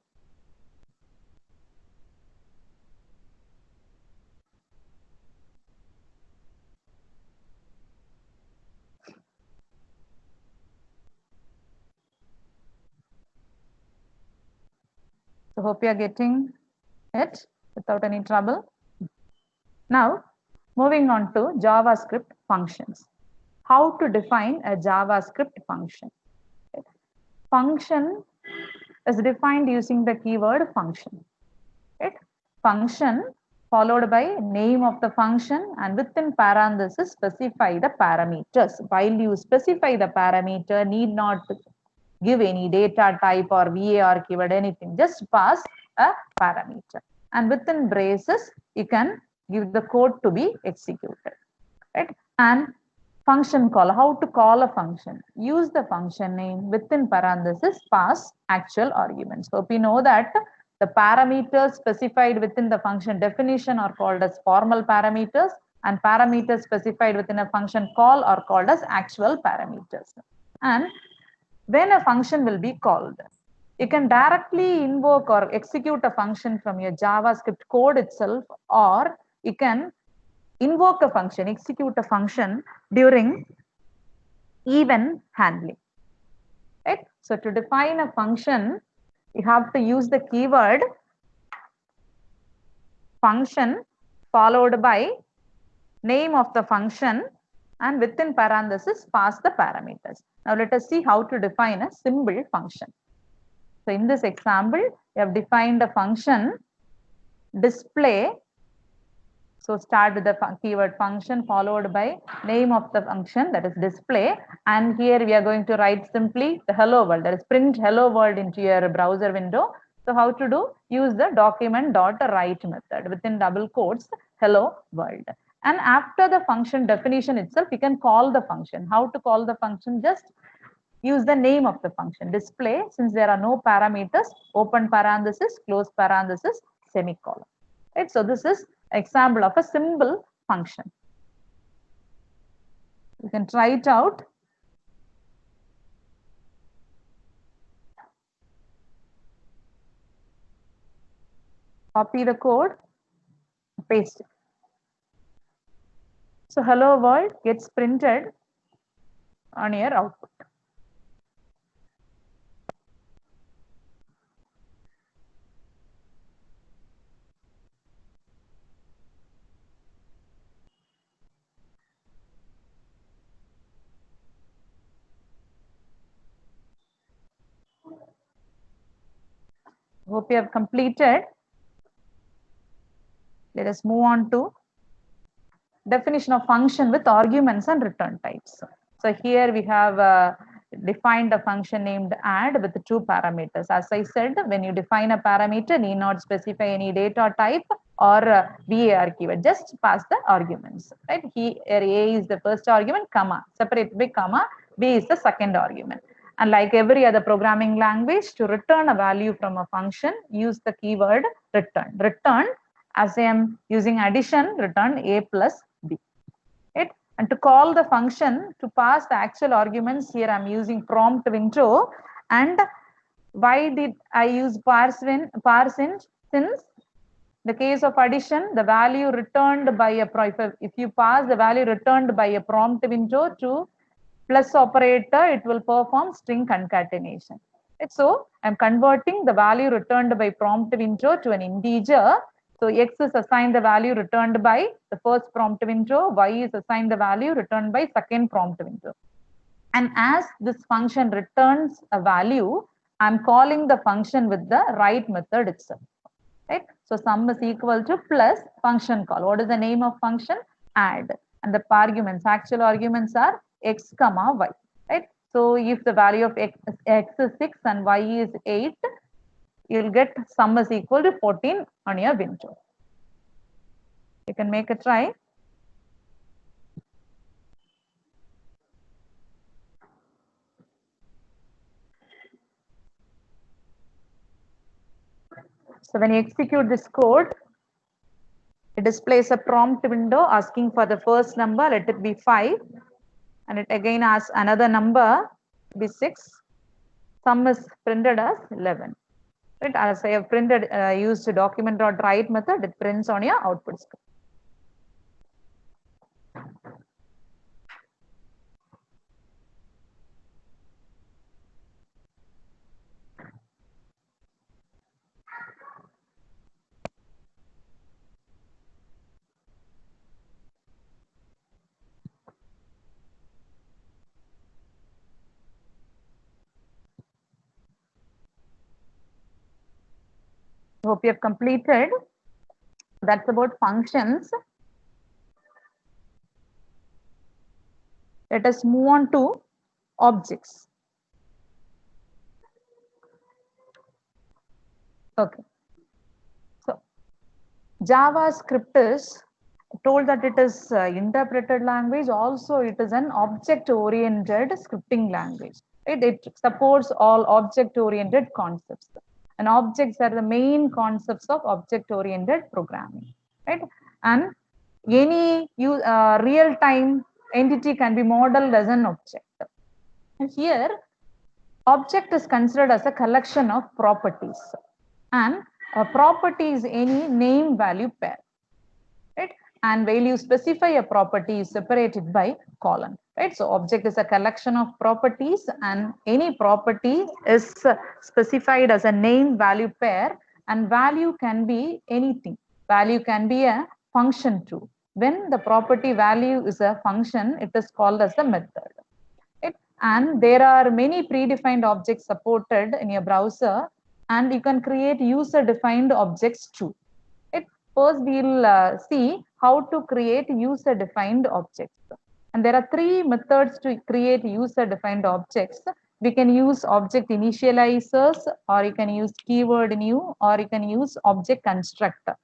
So hope you are getting it without any trouble. Now, moving on to JavaScript functions. How to define a JavaScript function? Function is defined using the keyword function. Right? Function followed by name of the function and within parentheses specify the parameters. While you specify the parameter, need not give any data type or var keyword, anything, just pass a parameter. And within braces, you can give the code to be executed. Right? And function call, how to call a function. Use the function name within parentheses, pass actual arguments. So we know that the parameters specified within the function definition are called as formal parameters and parameters specified within a function call are called as actual parameters. And when a function will be called, you can directly invoke or execute a function from your JavaScript code itself, or you can invoke a function, execute a function during event handling. Right? So to define a function, you have to use the keyword function followed by name of the function and within parentheses pass the parameters. Now let us see how to define a simple function. So in this example, we have defined a function display. So start with the keyword function followed by name of the function, that is display. And here we are going to write simply the hello world, that is print hello world into your browser window. So how to do? Use the document.write method within double quotes hello world. And after the function definition itself, you can call the function. How to call the function? Just use the name of the function display. Since there are no parameters, open parenthesis, close parenthesis, semicolon. Right? So this is example of a simple function. You can try it out. Copy the code, paste it. So hello world gets printed on your output. Hope you have completed. Let us move on to definition of function with arguments and return types. So here we have defined a function named add with 2 parameters. As I said, when you define a parameter, need not specify any data type or var keyword, just pass the arguments. Right? Here a is the first argument, comma, separated by comma, b is the second argument. And like every other programming language, to return a value from a function, use the keyword return. Return, as I am using addition, return a plus b. Right? And to call the function, to pass the actual arguments, here I'm using prompt window. And why did I use parseInt? Since the case of addition, the value returned by a if you pass the value returned by a prompt window to plus operator, it will perform string concatenation. Right? So I'm converting the value returned by prompt window to an integer. So x is assigned the value returned by the first prompt window, y is assigned the value returned by second prompt window. And as this function returns a value, I'm calling the function with the right method itself. Right? So sum is equal to plus function call. What is the name of function? Add. And the arguments, actual arguments are x comma y. Right? So if the value of x is 6 and y is 8, you'll get sum is equal to 14 on your window. You can make a try. So when you execute this code, it displays a prompt window asking for the first number, let it be 5. And it again asks another number, be 6. Sum is printed as 11. Right? As I have printed, used document.write method, it prints on your output screen. Hope you have completed. That's about functions. Let us move on to objects. Okay. So JavaScript is told that it is interpreted language. Also, it is an object-oriented scripting language. Right? It supports all object-oriented concepts. And objects are the main concepts of object-oriented programming. Right? And any real-time entity can be modeled as an object. And here, object is considered as a collection of properties. And a property is any name value pair. Right? And while you specify a property is separated by colon. Right? So object is a collection of properties, and any property is specified as a name value pair, and value can be anything. Value can be a function too. When the property value is a function, it is called as a method. Right? And there are many predefined objects supported in your browser, and you can create user-defined objects too. First, we'll see how to create user-defined objects. And there are 3 methods to create user-defined objects. We can use object initializers, or you can use keyword new, or you can use object constructor.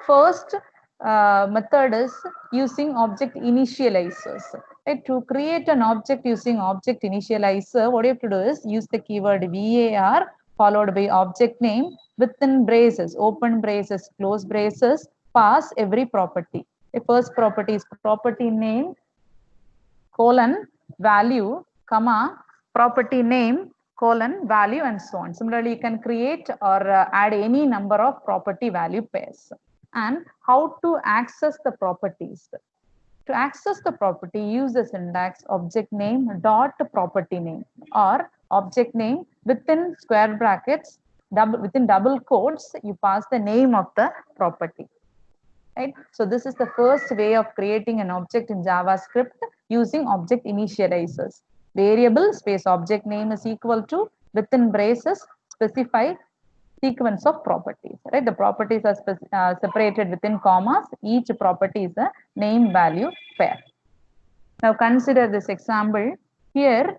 First method is using object initializers. To create an object using object initializer, what you have to do is use the keyword var followed by object name within braces, open braces, close braces, pass every property. The first property is property name, colon, value, comma, property name, colon, value, and so on. Similarly, you can create or add any number of property value pairs. And how to access the properties. To access the property, use the syntax object name dot property name, or object name within square brackets, within double quotes, you pass the name of the property. Right? So this is the first way of creating an object in JavaScript using object initializers. Variable space object name is equal to within braces specify sequence of properties. Right? The properties are separated within commas. Each property is a name value pair. Now consider this example. Here,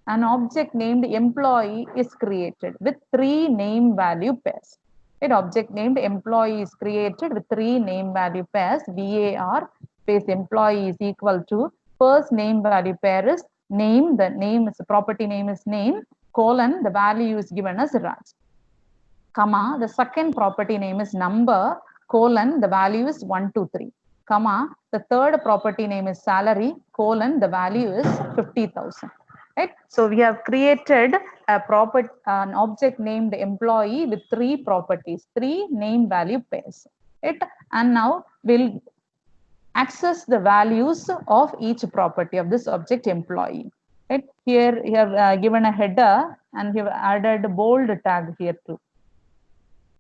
an object named employee is created with 3 name value pairs. An object named employee is created with 3 name value pairs. var space employee is equal to first name value pair is name. The name is property name is name, colon, the value is given as Raj, comma, the second property name is number, colon, the value is 123, comma, the third property name is salary, colon, the value is 50,000. Right? So we have created an object named employee with 3 properties, 3 name value pairs. Right? And now we'll access the values of each property of this object employee. Right? Here you have given a header and you have added a bold tag here too.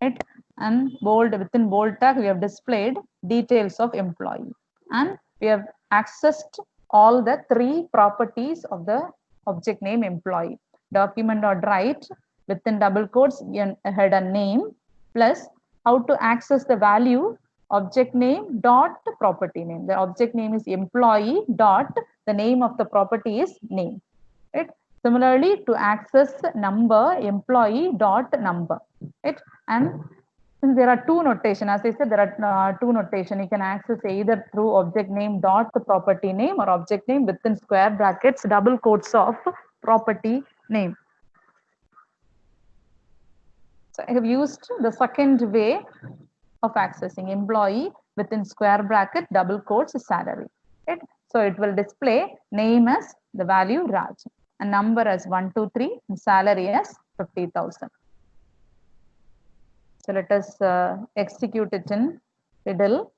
Right? And within bold tag we have displayed details of employee, and we have accessed all the three properties of the object name employee. Document.write within double quotes header name plus how to access the value object name dot property name. The object name is employee dot the name of the property is name. Right? Similarly, to access number employee dot number. Right? And since there are two notation, as I said, there are two notation. You can access either through object name dot the property name or object name within square brackets double quotes of property name. So I have used the second way of accessing employee within square bracket double quotes salary. Right? So it will display name as the value Raj and number as 123 and salary as 50,000. So let us execute it in fiddle.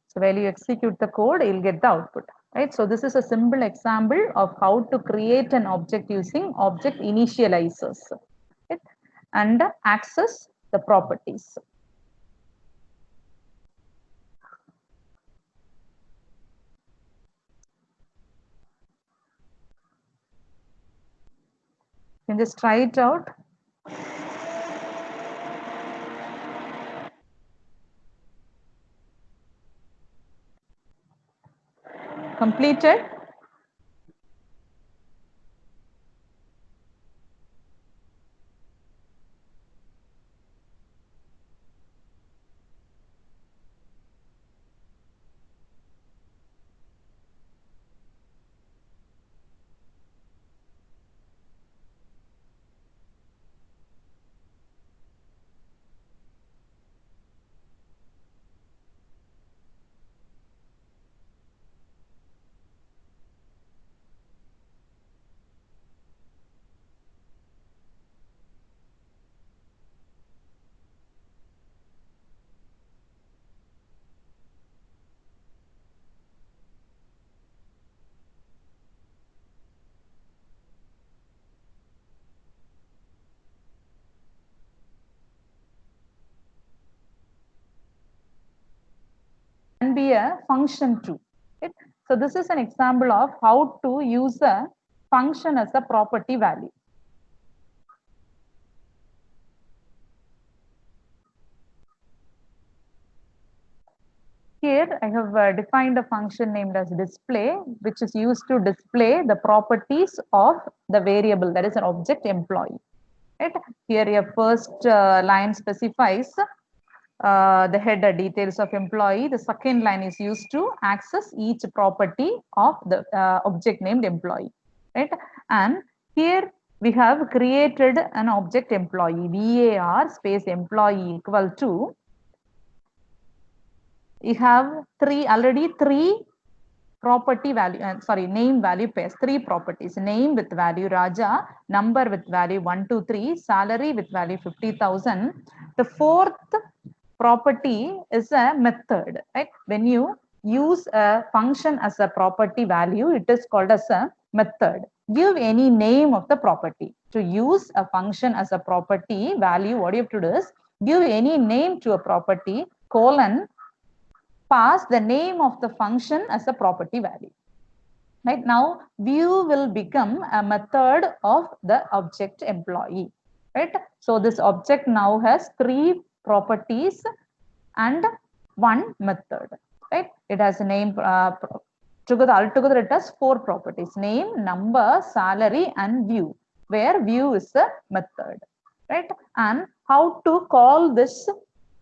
So while you execute the code, you'll get the output, right? So this is a simple example of how to create an object using object initializers, right? And access the properties. You can just try it out. Completed. Can be a function too. Right? So this is an example of how to use a function as a property value. Here I have defined a function named as display, which is used to display the properties of the variable, that is an object employee. Right? Here your first line specifies the header details of employee. The second line is used to access each property of the object named employee. Right? And here we have created an object employee, var space employee equal to, you have already three property value, name value pairs, three properties: name with value Raja, number with value 123, salary with value 50,000. The fourth property is a method, right? When you use a function as a property value, it is called as a method. Give any name of the property. To use a function as a property value, what you have to do is give any name to a property, colon, pass the name of the function as a property value. Right now, view will become a method of the object employee. Right. So this object now has three properties and one method. Right. It has a name. Altogether, it has four properties: name, number, salary, and view. Where view is the method. Right. And how to call this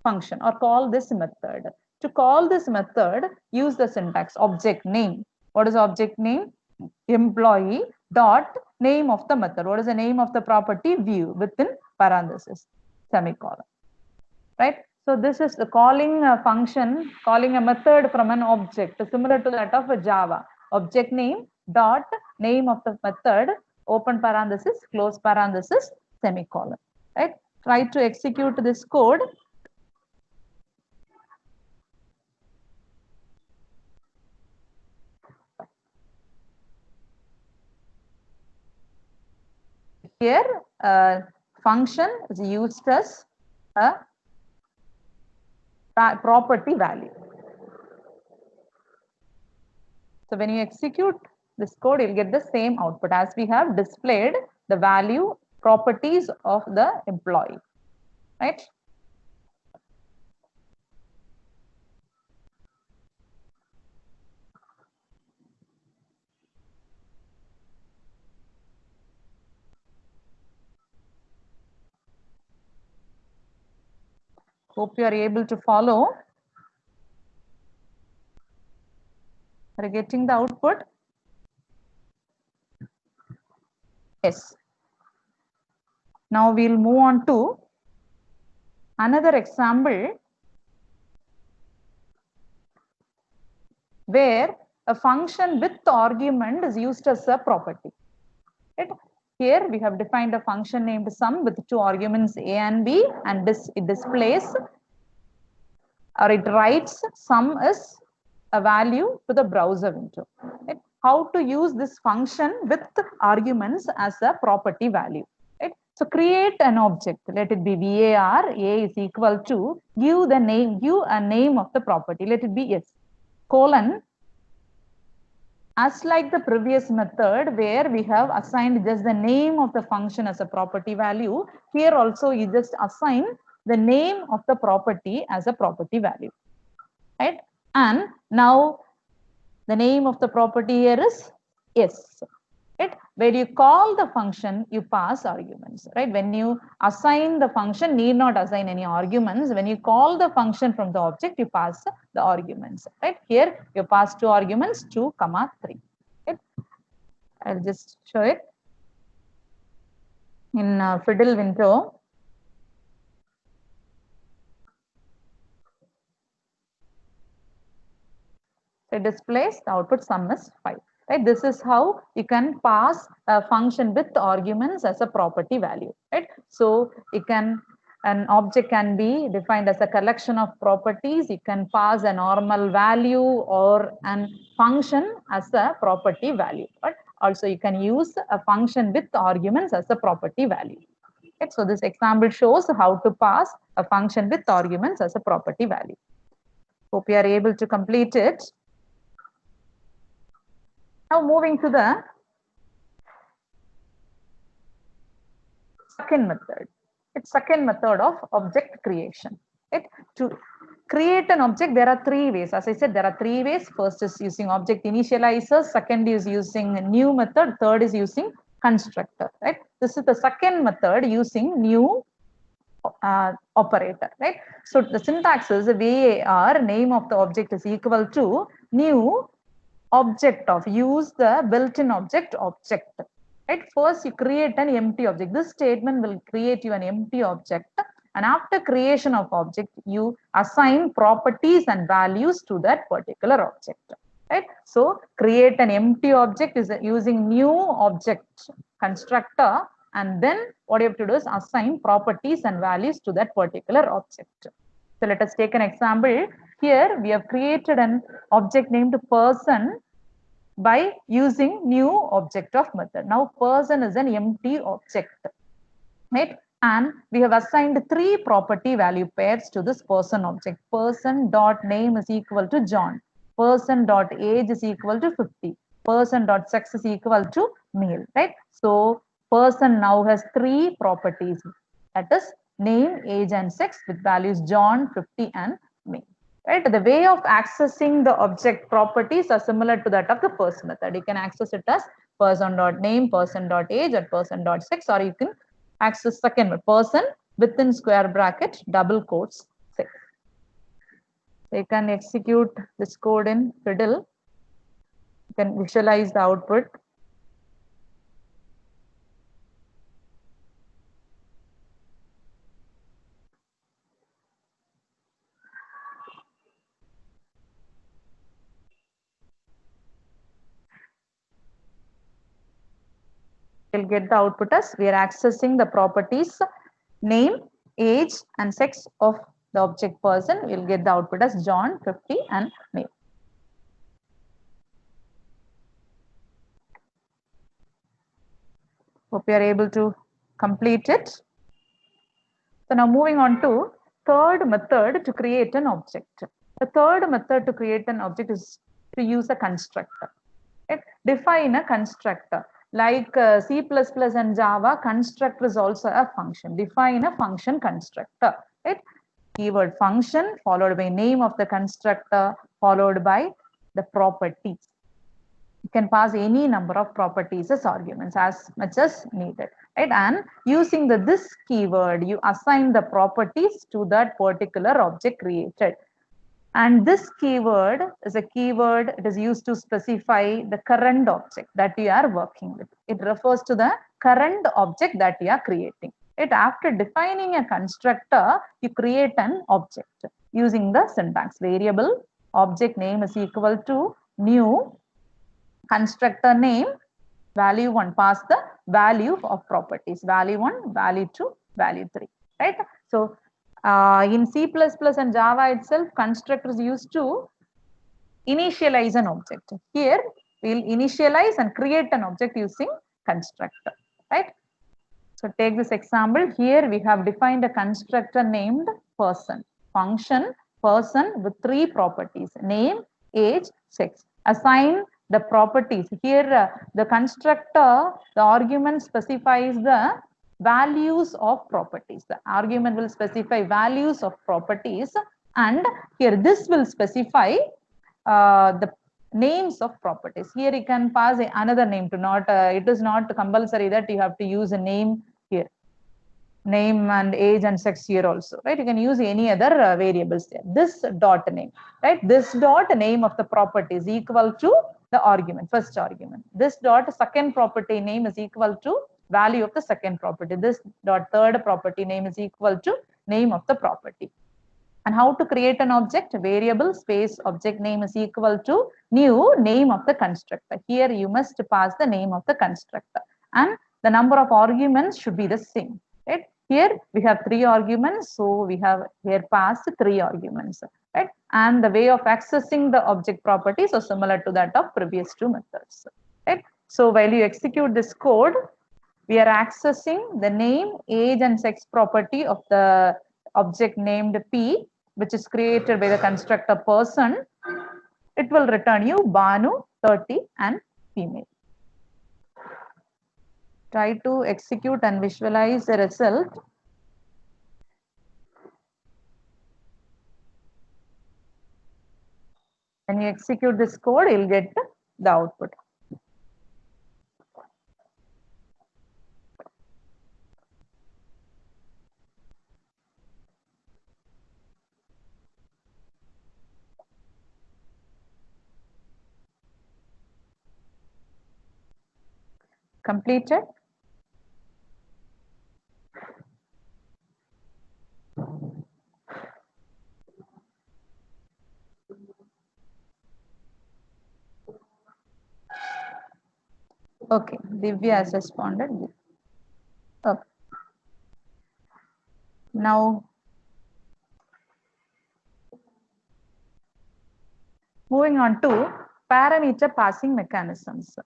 function or call this method? To call this method, use the syntax object name. What is object name? Employee dot name of the method. What is the name of the property? View within parenthesis, semicolon. Right? So this is the calling a function, calling a method from an object, similar to that of a Java. Object name dot name of the method, open parenthesis, close parenthesis, semicolon. Right? Try to execute this code. Here, function is used as a property value. So when you execute this code, you'll get the same output as we have displayed the value properties of the employee, right? Hope you are able to follow. Are you getting the output? Yes. Now we'll move on to another example where a function with argument is used as a property. Right? Here we have defined a function named sum with two arguments a and b, and it displays or it writes sum is a value to the browser window. Right? How to use this function with arguments as a property value. Right? So create an object, let it be var, a is equal to, give a name of the property, let it be s, colon, as like the previous method where we have assigned just the name of the function as a property value, here also you just assign the name of the property as a property value, right? And now the name of the property here is s, right? Where you call the function, you pass arguments, right? When you assign the function, need not assign any arguments. When you call the function from the object, you pass the arguments, right? Here you pass two arguments, 2, 3. Okay? I'll just show it in Fiddle window. It displays the output sum is 5. Right? This is how you can pass a function with arguments as a property value. Right? So an object can be defined as a collection of properties. You can pass a normal value or an function as a property value. But also you can use a function with arguments as a property value. Right? So this example shows how to pass a function with arguments as a property value. Hope you are able to complete it. Now moving to the second method. It's second method of object creation. Right? To create an object, there are three ways. As I said, there are three ways. First is using object initializer. Second is using new method. Third is using constructor. Right? This is the second method using new operator. Right? So the syntax is var, name of the object is equal to new object of, use the built-in object. Right? First you create an empty object. This statement will create you an empty object, and after creation of object you assign properties and values to that particular object. Right? So create an empty object is using new object constructor, and then what you have to do is assign properties and values to that particular object. So let us take an example. Here we have created an object named person by using new object of method. Now person is an empty object, right? And we have assigned three property value pairs to this person object. Person dot name is equal to John. Person dot age is equal to 50. Person dot sex is equal to male, right? So person now has three properties, that is name, age, and sex with values John, 50, and male. Right? The way of accessing the object properties are similar to that of the first method. You can access it as person.name, person.age, or person.sex, or you can access second person within square bracket, double quotes, sex. So you can execute this code in Fiddle. You can visualize the output. We'll get the output as we are accessing the properties name, age, and sex of the object person. We'll get the output as John, 50, and male. Hope you are able to complete it. So now moving on to third method to create an object. The third method to create an object is to use a constructor. Right? Define a constructor. Like C++ and Java, constructor is also a function. Define a function constructor. Right? Keyword function followed by name of the constructor followed by the properties. You can pass any number of properties as arguments as much as needed, right? And using this keyword, you assign the properties to that particular object created. And this keyword is a keyword, it is used to specify the current object that you are working with. It refers to the current object that you are creating. Right? After defining a constructor, you create an object using the syntax variable object name is equal to new constructor name value 1, pass the value of properties value 1, value 2, value 3, right? So in C++ and Java itself, constructor is used to initialize an object. Here we'll initialize and create an object using constructor, right? So take this example. Here we have defined a constructor named person, function person with 3 properties, name, age, sex. Assign the properties. Here the constructor, the argument specifies the values of properties. The argument will specify values of properties, and here this will specify the names of properties. Here you can pass another name to not, it is not compulsory that you have to use a name here. Name and age and sex here also, right? You can use any other variables there. This dot name, right? This dot name of the property is equal to the argument, first argument. This dot second property name is equal to value of the second property. This dot third property name is equal to name of the property. And how to create an object? Variable space object name is equal to new name of the constructor. Here you must pass the name of the constructor, and the number of arguments should be the same, right? Here we have 3 arguments, so we have here passed 3 arguments, right? And the way of accessing the object properties are similar to that of previous 2 methods, right? So while you execute this code, we are accessing the name, age, and sex property of the object named P, which is created by the constructor person. It will return you Banu, 30, and female. Try to execute and visualize the result. When you execute this code, you'll get the output. Completed. Okay, Divya has responded. Okay. Now, moving on to parameter passing mechanisms.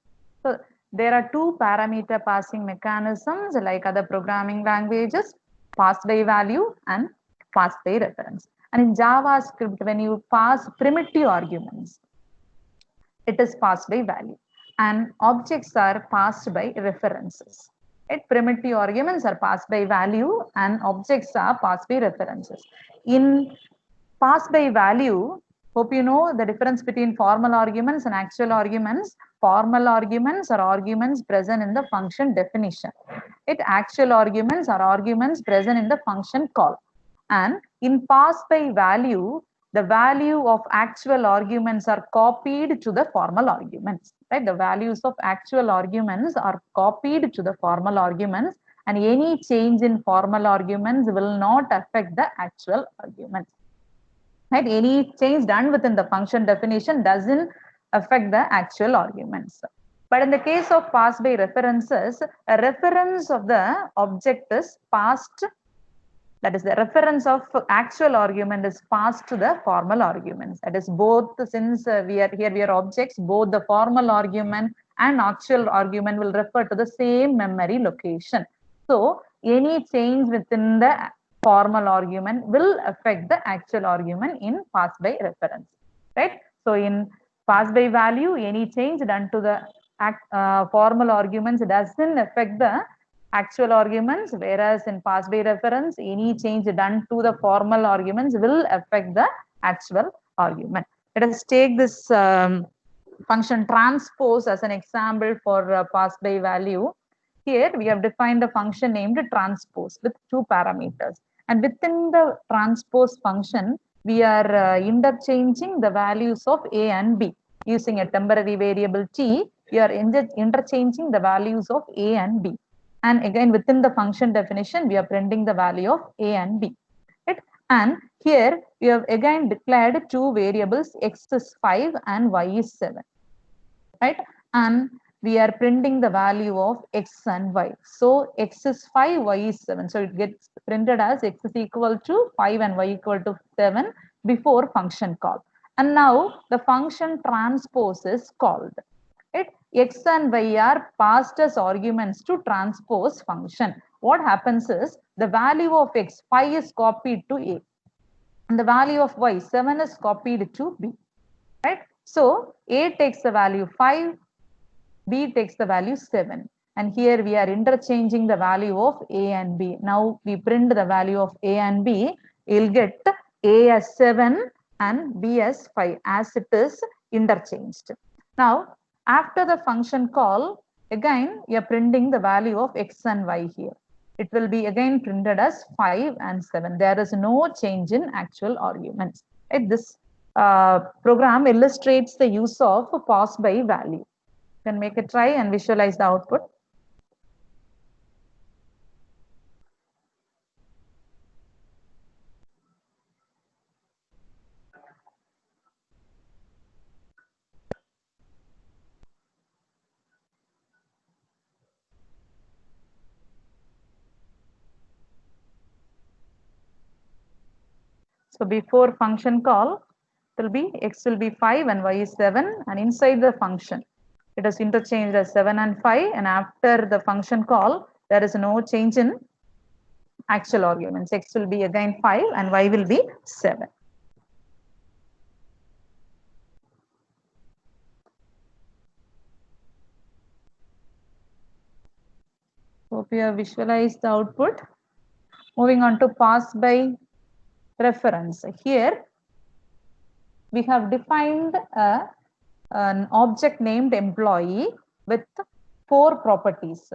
So there are 2 parameter passing mechanisms like other programming languages, passed by value and passed by reference. And in JavaScript, when you pass primitive arguments, it is passed by value, and objects are passed by references. Right? Primitive arguments are passed by value and objects are passed by references. In passed by value, hope you know the difference between formal arguments and actual arguments. Formal arguments are arguments present in the function definition. Actual arguments are arguments present in the function call. And in passed by value, the value of actual arguments are copied to the formal arguments. Right? The values of actual arguments are copied to the formal arguments, and any change in formal arguments will not affect the actual arguments. Right? Any change done within the function definition doesn't affect the actual arguments. But in the case of passed by references, a reference of the object is passed, that is the reference of actual argument is passed to the formal arguments. That is both, since we are objects, both the formal argument and actual argument will refer to the same memory location. So any change within the formal argument will affect the actual argument in pass by reference, right? So in pass by value, any change done to the formal arguments doesn't affect the actual arguments, whereas in pass by reference, any change done to the formal arguments will affect the actual argument. Let us take this function transpose as an example for pass by value. Here we have defined a function named transpose with two parameters. And within the transpose function, we are interchanging the values of a and b. Using a temporary variable t, we are interchanging the values of a and b. And again, within the function definition, we are printing the value of a and b. Right? And here we have again declared two variables, x is 5 and y is 7. Right? And we are printing the value of x and y. So x is 5, y is 7. So it gets printed as x is equal to 5 and y equal to 7 before function call. And now the function transpose is called. Right? X and y are passed as arguments to transpose function. What happens is the value of x, 5 is copied to a. And the value of y, 7 is copied to b. Right? So a takes the value 5, b takes the value 7. And here we are interchanging the value of a and b. Now we print the value of a and b. You'll get a as 7 and b as 5 as it is interchanged. Now, after the function call, again, we are printing the value of x and y here. It will be again printed as 5 and 7. There is no change in actual arguments. Right? This program illustrates the use of pass by value. You can make a try and visualize the output. So before function call, it will be x will be 5 and y is 7, and inside the function it is interchanged as 7 and 5, and after the function call there is no change in actual arguments. X will be again 5 and y will be 7. Hope you have visualized the output. Moving on to pass by reference. Here we have defined an object named employee with 4 properties.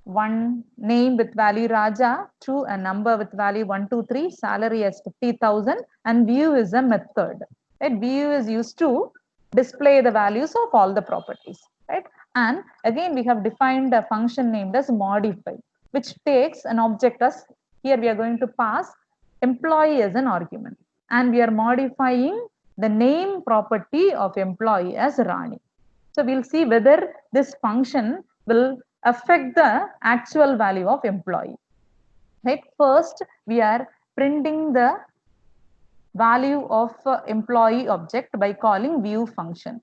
1 name with value Raja, 2 a number with value 1, 2, 3, salary as 50,000, and view is a method. Right? View is used to display the values of all the properties. Right? And again, we have defined a function named as modify, which takes an object as, here we are going to pass employee as an argument, and we are modifying the name property of employee as Rani. So we'll see whether this function will affect the actual value of employee. Right? First, we are printing the value of employee object by calling view function.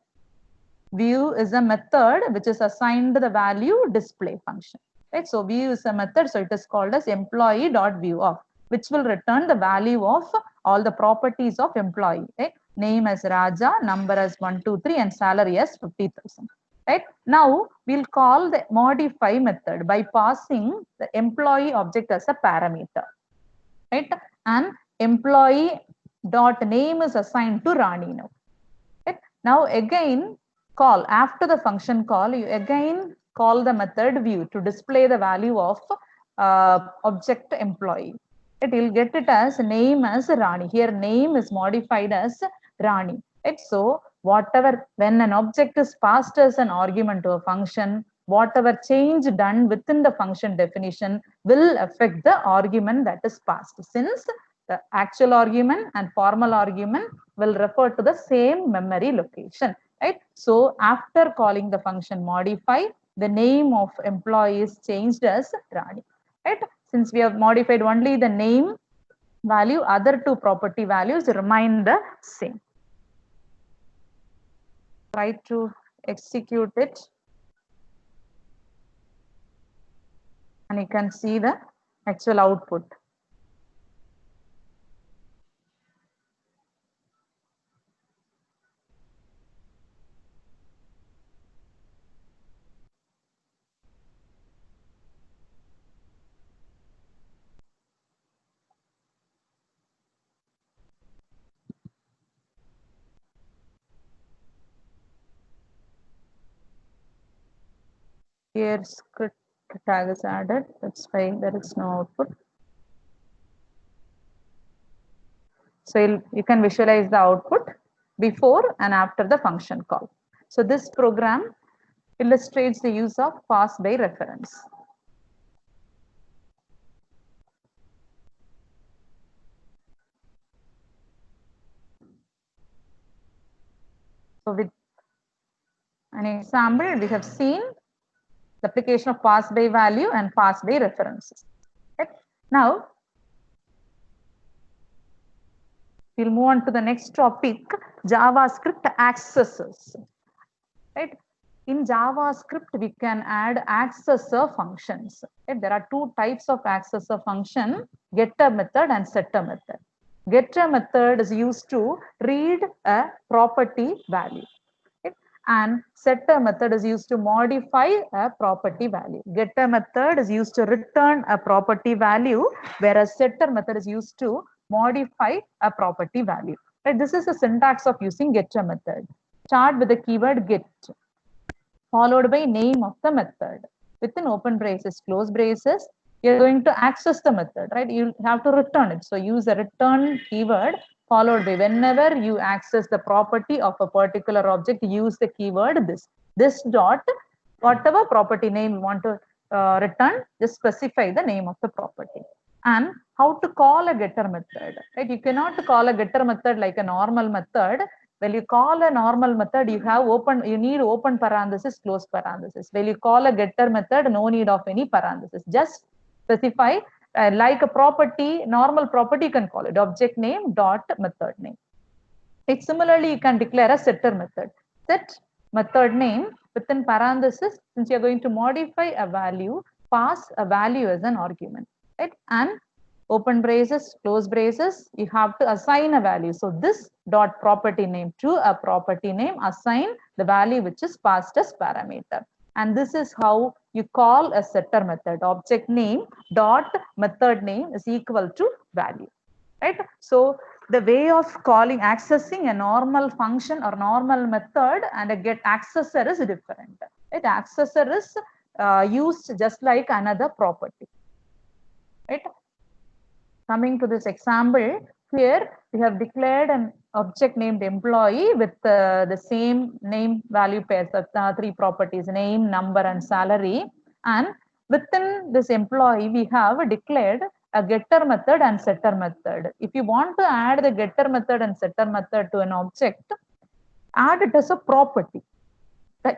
View is a method which is assigned the value display function. Right? So view is a method, so it is called as employee.viewOf, which will return the value of all the properties of employee. Right? Name as Raja, number as 1, 2, 3, and salary as 50,000. Right? Now we'll call the modify method by passing the employee object as a parameter. Right? And employee dot name is assigned to Rani now. Right? Now again, call after the function call, you again call the method view to display the value of object employee. It will get it as name as Rani. Here name is modified as Rani. Right? So whatever, when an object is passed as an argument to a function, whatever change done within the function definition will affect the argument that is passed, since the actual argument and formal argument will refer to the same memory location. Right? So after calling the function modify, the name of employee is changed as Rani. Right? Since we have modified only the name value, other 2 property values remain the same. Try to execute it, and you can see the actual output. Here script tag is added. That's why there is no output. So you can visualize the output before and after the function call. So this program illustrates the use of pass by reference. So with an example, we have seen the application of pass by value and pass by references. Okay. Now, we'll move on to the next topic, JavaScript accessors. Right? In JavaScript, we can add accessor functions. Right? There are two types of accessor function, getter method and setter method. Getter method is used to read a property value. Right? And setter method is used to modify a property value. Getter method is used to return a property value, whereas setter method is used to modify a property value. Right? This is the syntax of using getter method. Start with the keyword get, followed by name of the method. Within open braces, close braces, you're going to access the method, right? You have to return it. So use a return keyword followed by, whenever you access the property of a particular object, use the keyword this. This dot, whatever property name you want to return, just specify the name of the property. And how to call a getter method, right? You cannot call a getter method like a normal method. When you call a normal method, you need open parenthesis, close parenthesis. When you call a getter method, no need of any parenthesis. Just specify like a property, normal property, you can call it object name dot method name. Right? Similarly, you can declare a setter method. Set method name within parenthesis, since you're going to modify a value, pass a value as an argument. Right? And open braces, close braces, you have to assign a value. So this dot property name to a property name, assign the value which is passed as parameter. And this is how you call a setter method. Object name dot method name is equal to value. Right? So the way of accessing a normal function or normal method and a get accessor is different. Right? Accessor is used just like another property. Right? Coming to this example, here we have declared an object named employee with the same name value pairs of three properties, name, number, and salary. And within this employee, we have declared a getter method and setter method. If you want to add the getter method and setter method to an object, add it as a property. Right?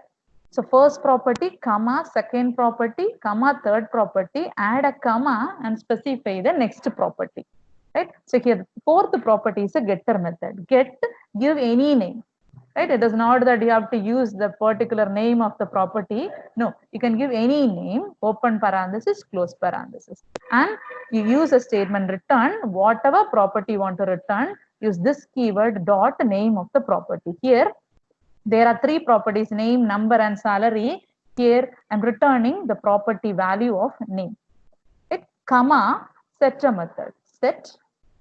So first property, comma, second property, comma, third property, add a comma and specify the next property. Right? So here, fourth property is a getter method. Get, give any name. Right? It is not that you have to use the particular name of the property. No, you can give any name, open parenthesis, close parenthesis. And you use a statement return, whatever property you want to return, use this keyword dot name of the property. Here, there are three properties, name, number, and salary. Here, I'm returning the property value of name. Right? Comma, setter method. Set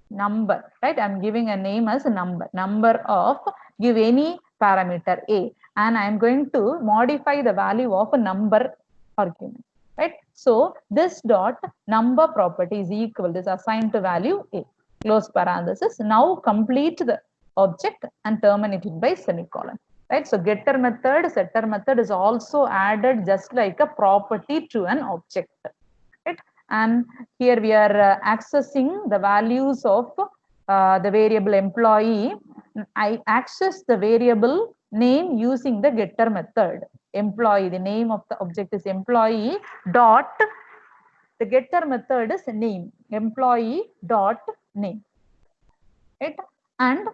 number, right? I'm giving a name as a number of, give any parameter A, and I'm going to modify the value of a number argument, right? So this dot number property is equal, this assigned to value A, close parenthesis. Now complete the object and terminate it by semicolon. Right? So getter method, setter method is also added just like a property to an object. Right? And here we are accessing the values of the variable employee. I access the variable name using the getter method. Employee, the name of the object is employee dot, the getter method is name, employee dot name. Right? And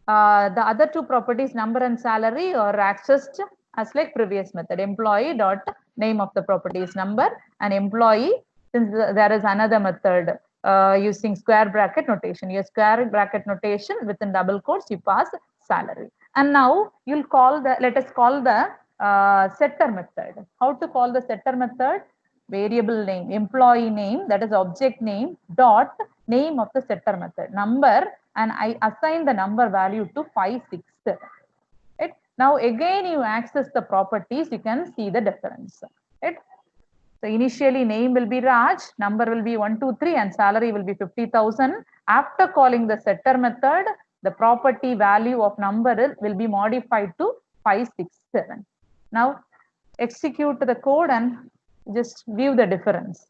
the other two properties, number and salary, are accessed as like previous method. Employee dot name of the property is number, and employee, since there is another method using square bracket notation. Your square bracket notation within double quotes, you pass salary. And now you'll call the, let us call the setter method. How to call the setter method? Variable name, employee name, that is object name dot name of the setter method, number, and I assign the number value to 5, 6, 7. Right? Now again you access the properties, you can see the difference. Right? So initially name will be Raj, number will be 123 and salary will be 50,000. After calling the setter method, the property value of number will be modified to 567. Now execute the code and just view the difference.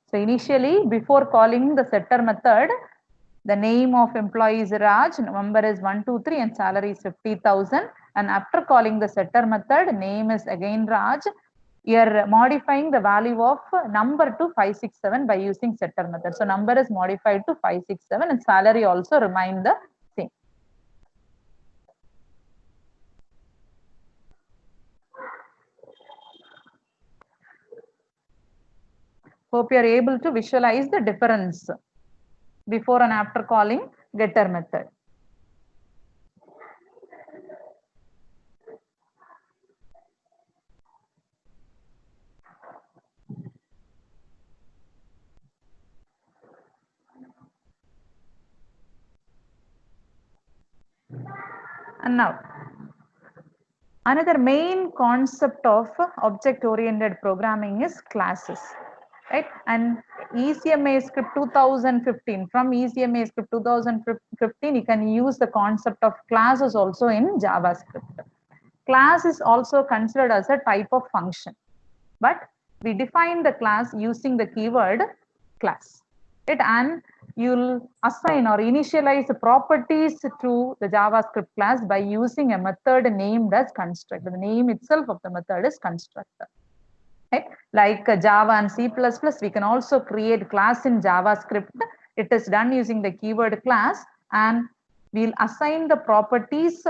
So initially, before calling the setter method, the name of employee is Raj, number is 123 and salary is 50,000. And after calling the setter method, name is again Raj. You are modifying the value of number to 567 by using setter method. So number is modified to 567 and salary also remain the same. Hope you are able to visualize the difference before and after calling getter method. And now, another main concept of object-oriented programming is classes, right? And ECMA script 2015, from ECMA script 2015, you can use the concept of classes also in JavaScript. Class is also considered as a type of function, but we define the class using the keyword class. It and you'll assign or initialize the properties to the JavaScript class by using a method named as constructor. The name itself of the method is constructor. Right? Like Java and C++, we can also create class in JavaScript. It is done using the keyword class, and we'll assign the properties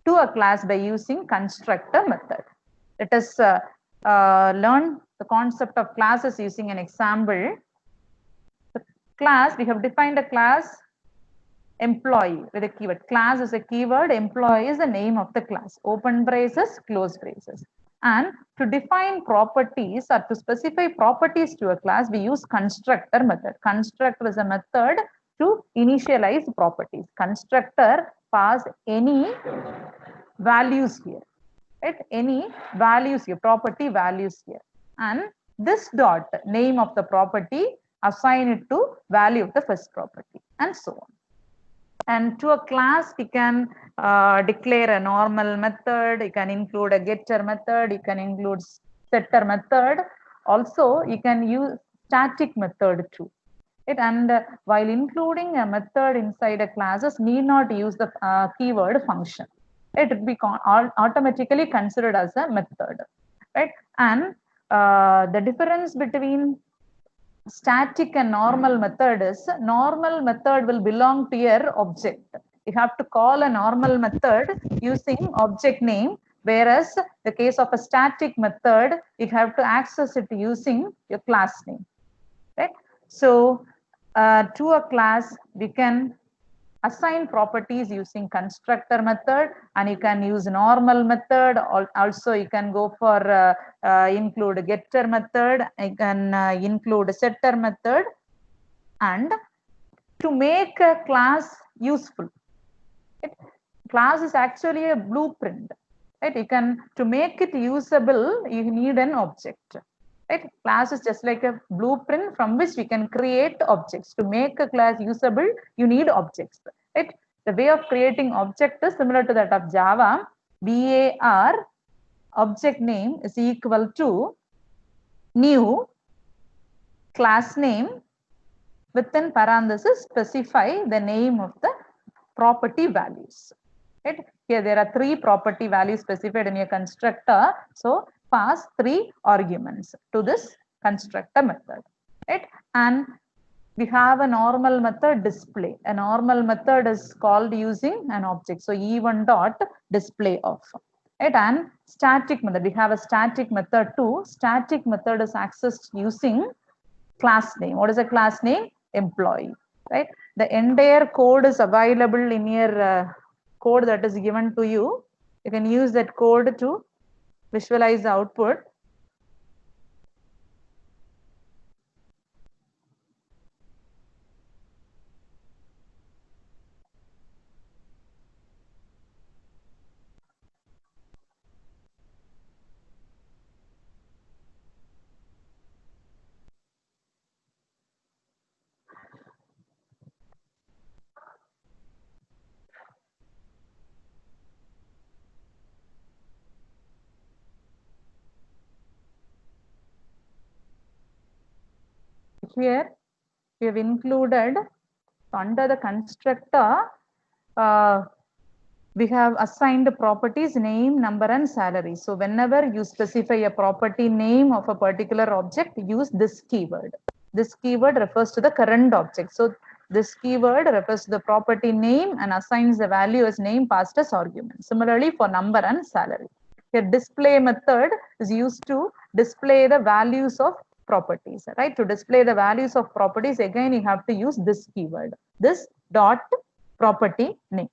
to a class by using constructor method. Let us learn the concept of classes using an example. The class, we have defined a class employee with a keyword. Class is a keyword, employee is the name of the class. Open braces, close braces. And to define properties or to specify properties to a class, we use constructor method. Constructor is a method to initialize properties. Constructor pass any values here, right? Any values here, property values here. And this dot, name of the property, assign it to value of the first property, and so on. And to a class, we can declare a normal method, you can include a getter method, you can include setter method. Also, you can use static method too. It, and while including a method inside a classes, need not use the keyword function. It would be automatically considered as a method, right? And the difference between static and normal method is normal method will belong to your object. You have to call a normal method using object name, whereas the case of a static method, you have to access it using your class name, right? So to a class, we can assign properties using constructor method, and you can use normal method. Also, you can go for include getter method, you can include setter method. And to make a class useful, class is actually a blueprint, right? You can, to make it usable, you need an object, right? Class is just like a blueprint from which we can create objects. To make a class usable, you need objects, right? The way of creating object is similar to that of Java. var object name is equal to new class name, within parenthesis specify the name of the property values, right? Here there are 3 property values specified in your constructor, so pass 3 arguments to this constructor method, right? And we have a normal method display. A normal method is called using an object, so e1 dot display of, right? And static method, we have a static method too. Static method is accessed using class name. What is a class name? Employee, right? The entire code is available in your code that is given to you. You can use that code to visualize the output. here we have included under the constructor, we have assigned properties name, number, and salary. So whenever you specify a property name of a particular object, use this keyword. This keyword refers to the current object. So this keyword refers to the property name and assigns the value as name passed as argument. Similarly for number and salary. Here display method is used to display the values of properties, right? To display the values of properties, again you have to use this keyword, this dot property name.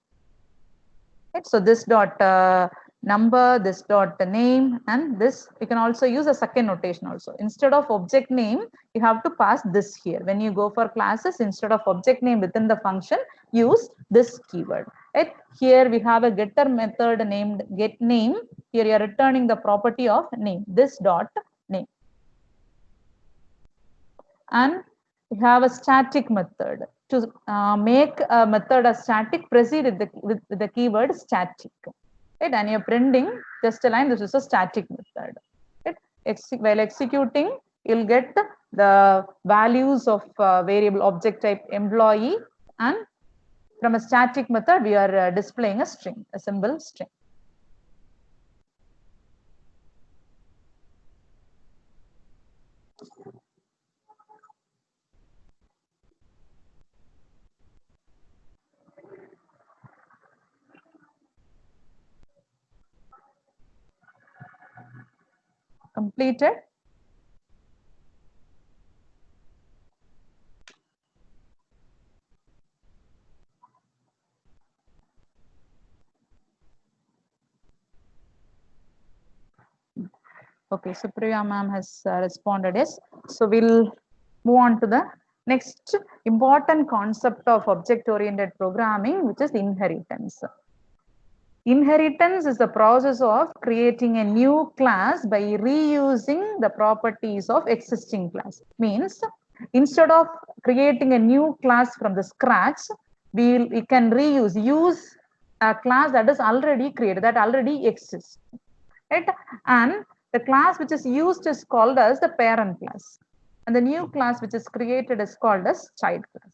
Right? So this dot number, this dot name, and this you can also use a second notation also. Instead of object name, you have to pass this here. When you go for classes, instead of object name within the function, use this keyword. Right? Here we have a getter method named get name. Here you are returning the property of name, this dot name. And we have a static method. To make a method as static, proceed with the keyword static. Right? And you're printing just a line. This is a static method. Right? While executing, you'll get the values of variable object type employee, and from a static method, we are displaying a string, a symbol string. Completed. Okay, Supriya ma'am has responded yes. So we'll move on to the next important concept of object-oriented programming, which is inheritance. Inheritance is the process of creating a new class by reusing the properties of existing class. Means instead of creating a new class from the scratch, we can use a class that is already created, that already exists. Right? And the class which is used is called as the parent class. And the new class which is created is called as child class.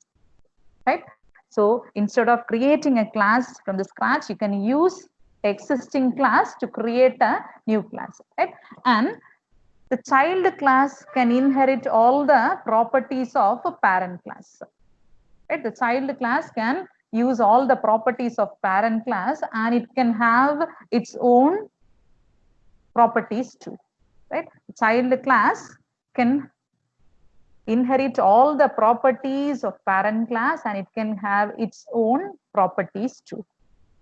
Right? So instead of creating a class from the scratch, you can use existing class to create a new class. Right? And the child class can inherit all the properties of a parent class. Right? The child class can use all the properties of parent class, and it can have its own properties too. Right? The child class can inherit all the properties of parent class, and it can have its own properties too.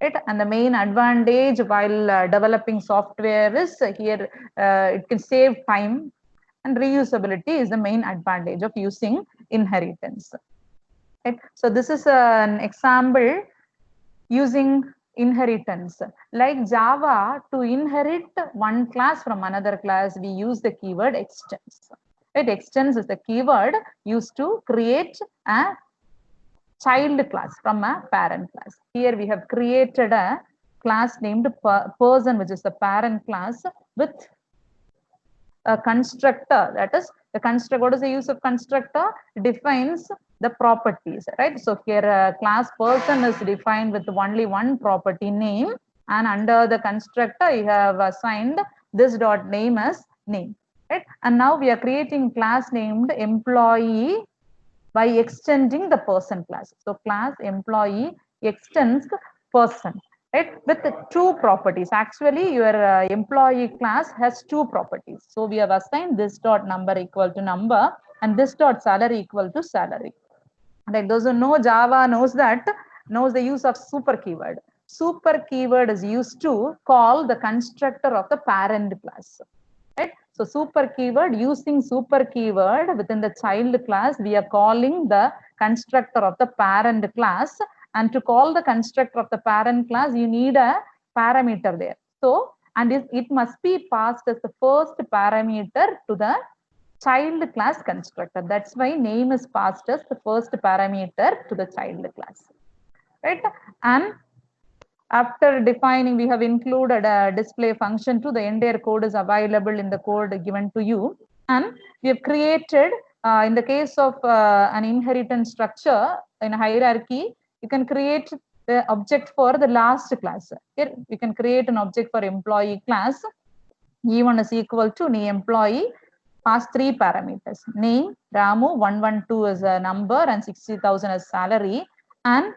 Right? And the main advantage while developing software is here it can save time, and reusability is the main advantage of using inheritance. Right? So this is an example using inheritance. Like Java, to inherit one class from another class, we use the keyword extends. Right? Extends is the keyword used to create a child class from a parent class. Here we have created a class named person, which is the parent class, with a constructor. That is the constructor. What is the use of constructor? It defines the properties, right? So here class person is defined with only one property name, and under the constructor you have assigned this dot name as name. Right? And now we are creating class named employee by extending the person class. So class employee extends person, right? With two properties. Actually, your employee class has two properties. So we have assigned this dot number equal to number and this dot salary equal to salary. Like those who know Java knows the use of super keyword. Super keyword is used to call the constructor of the parent class. Right? So super keyword, using super keyword within the child class, we are calling the constructor of the parent class. And to call the constructor of the parent class, you need a parameter there. So, and it must be passed as the first parameter to the child class constructor. That's why name is passed as the first parameter to the child class. Right? And after defining, we have included a display function to the entire code is available in the code given to you. And we have created in the case of an inheritance structure in a hierarchy, you can create the object for the last class. Here you can create an object for employee class. E1 is equal to name employee, pass 3 parameters. Name, Ramu, 112 is a number and 60,000 as salary. And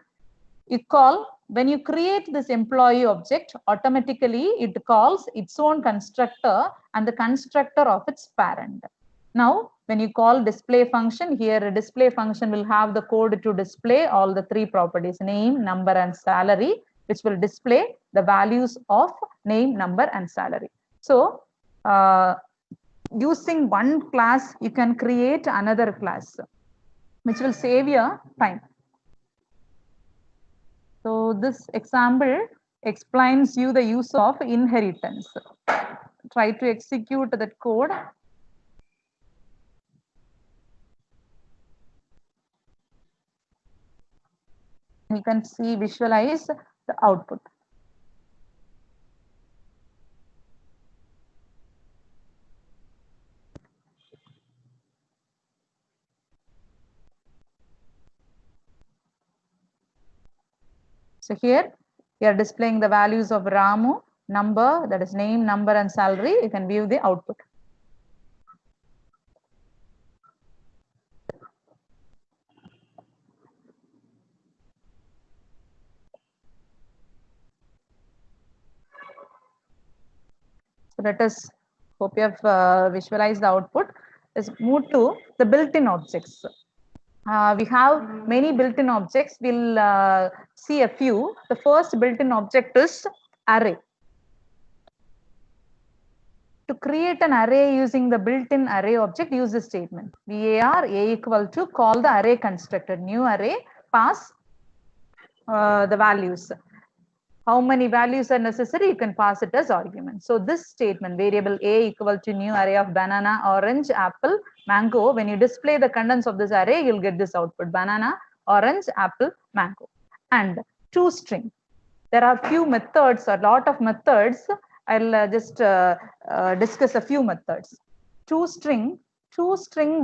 you call, when you create this employee object, automatically it calls its own constructor and the constructor of its parent. Now, when you call display function, here a display function will have the code to display all the 3 properties, name, number, and salary, which will display the values of name, number, and salary. So, using one class, you can create another class, which will save your time. So this example explains you the use of inheritance. Try to execute that code. You can see, visualize the output. So here we are displaying the values of Ramu, number, that is name, number, and salary. You can view the output. So let us, hope you have visualized the output. Let's move to the built-in objects. We have many built-in objects. We'll see a few. The first built-in object is array. To create an array using the built-in array object, use this statement. var a equal to call the array constructor, new array, pass the values. How many values are necessary, you can pass it as argument. So this statement, variable a equal to new array of banana, orange, apple, mango. When you display the contents of this array, you'll get this output: banana, orange, apple, mango. And toString. There are few methods, a lot of methods. I'll just discuss a few methods. toString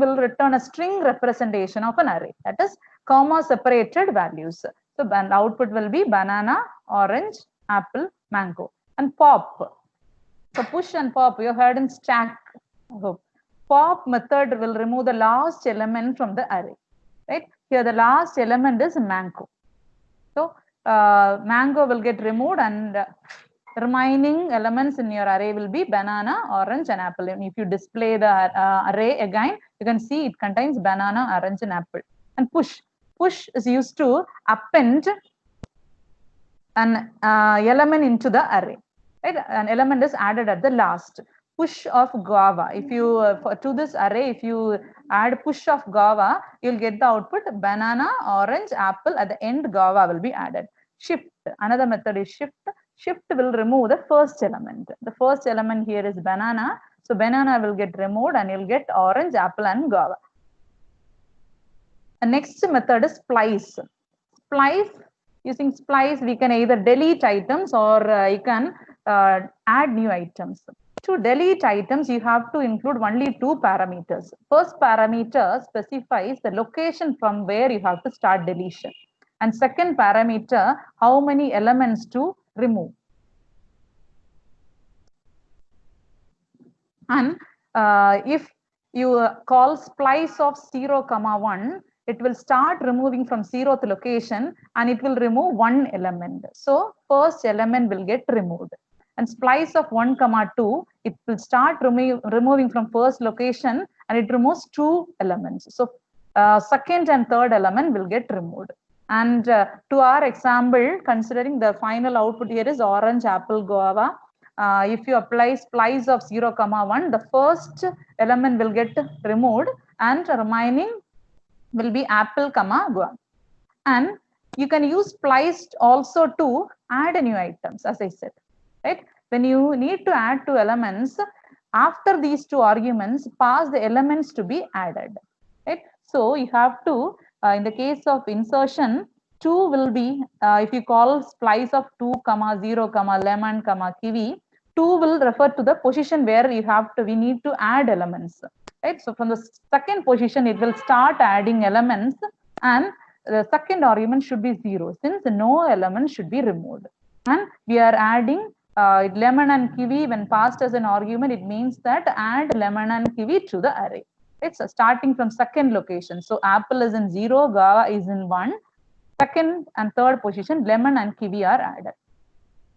will return a string representation of an array, that is comma separated values. So the output will be banana, orange, apple, mango. And pop. So push and pop, you heard in stack. Pop method will remove the last element from the array. Right? Here the last element is mango. So mango will get removed and remaining elements in your array will be banana, orange, and apple. And if you display the array again, you can see it contains banana, orange, and apple. And push. Push is used to append an element into the array. Right? An element is added at the last. Push of guava. If you to this array, if you add push of guava, you'll get the output banana, orange, apple. At the end, guava will be added. Shift. Another method is shift. Shift will remove the first element. The first element here is banana. So banana will get removed and you'll get orange, apple, and guava. The next method is splice. Splice, using splice, we can either delete items or you can add new items. To delete items, you have to include only 2 parameters. First parameter specifies the location from where you have to start deletion. And second parameter, how many elements to remove. And if you call splice of 0, 1, it will start removing from 0th location and it will remove 1 element. So first element will get removed. And splice of 1, 2, it will start removing from first location and it removes 2 elements. So second and third element will get removed. And to our example, considering the final output here is orange, apple, guava. If you apply splice of 0, 1, the first element will get removed and remaining will be apple, guava. And you can use spliced also to add new items, as I said. Right? When you need to add 2 elements, after these 2 arguments, pass the elements to be added. Right? So you have to, in the case of insertion, 2 will be, if you call splice of 2, 0, lemon, kiwi, 2 will refer to the position where you have to, we need to add elements. right? So from the second position, it will start adding elements, and the second argument should be 0, since no element should be removed. And we are adding lemon and kiwi when passed as an argument. It means that add lemon and kiwi to the array. It's starting from second location. So apple is in 0, guava is in 1. Second and third position, lemon and kiwi are added.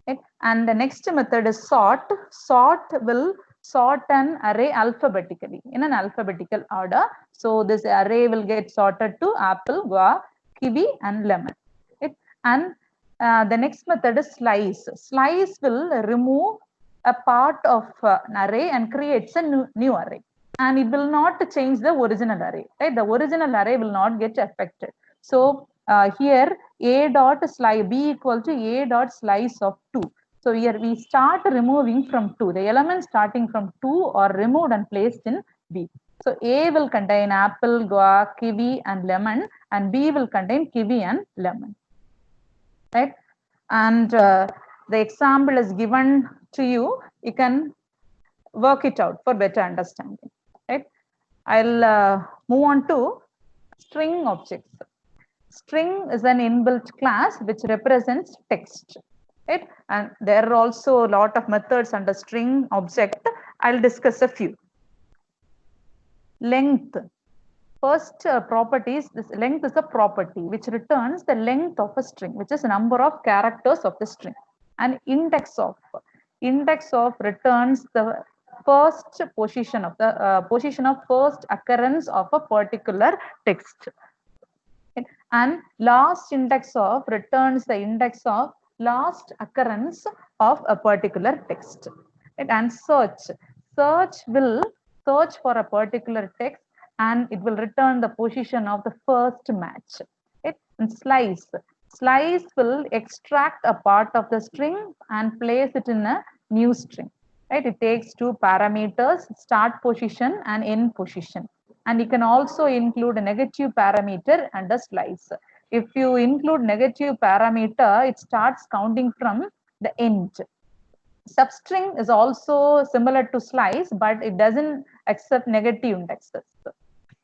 Right? And the next method is sort. Sort will sort an array alphabetically in an alphabetical order. So this array will get sorted to apple, guava, kiwi, and lemon. Right? And the next method is slice. Slice will remove a part of an array and creates a new array. And it will not change the original array. Right? The original array will not get affected. So here a dot slice b equal to a dot slice of 2. So here we start removing from 2. The elements starting from 2 are removed and placed in b. So a will contain apple, guava, kiwi, and lemon, and b will contain kiwi and lemon. Right? And the example is given to you. You can work it out for better understanding. Right? I'll move on to string objects. String is an inbuilt class which represents text. Right? And there are also a lot of methods under string object. I'll discuss a few. Length. First property is this. Length is a property which returns the length of a string, which is number of characters of the string. And index of returns the first position of the first occurrence of a particular text. And last index of returns the index of last occurrence of a particular text. And search will search for a particular text and it will return the position of the first match. And slice will extract a part of the string and place it in a new string. Right? It takes two parameters, start position and end position. And you can also include a negative parameter and a slice. If you include negative parameter, it starts counting from the end. Substring is also similar to slice, but it doesn't accept negative indexes.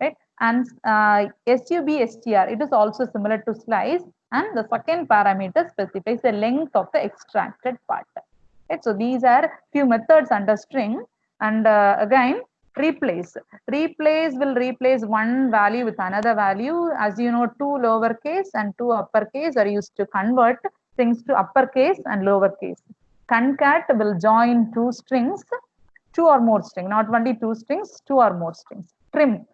Right? And substr, it is also similar to slice, and the second parameter specifies the length of the extracted part. Right? So these are few methods under string. And again, replace will replace one value with another value. As you know, 2 lowercase and 2 uppercase are used to convert things to uppercase and lowercase. Concat will join 2 strings, 2 or more strings, not only 2 strings, 2 or more strings. Trim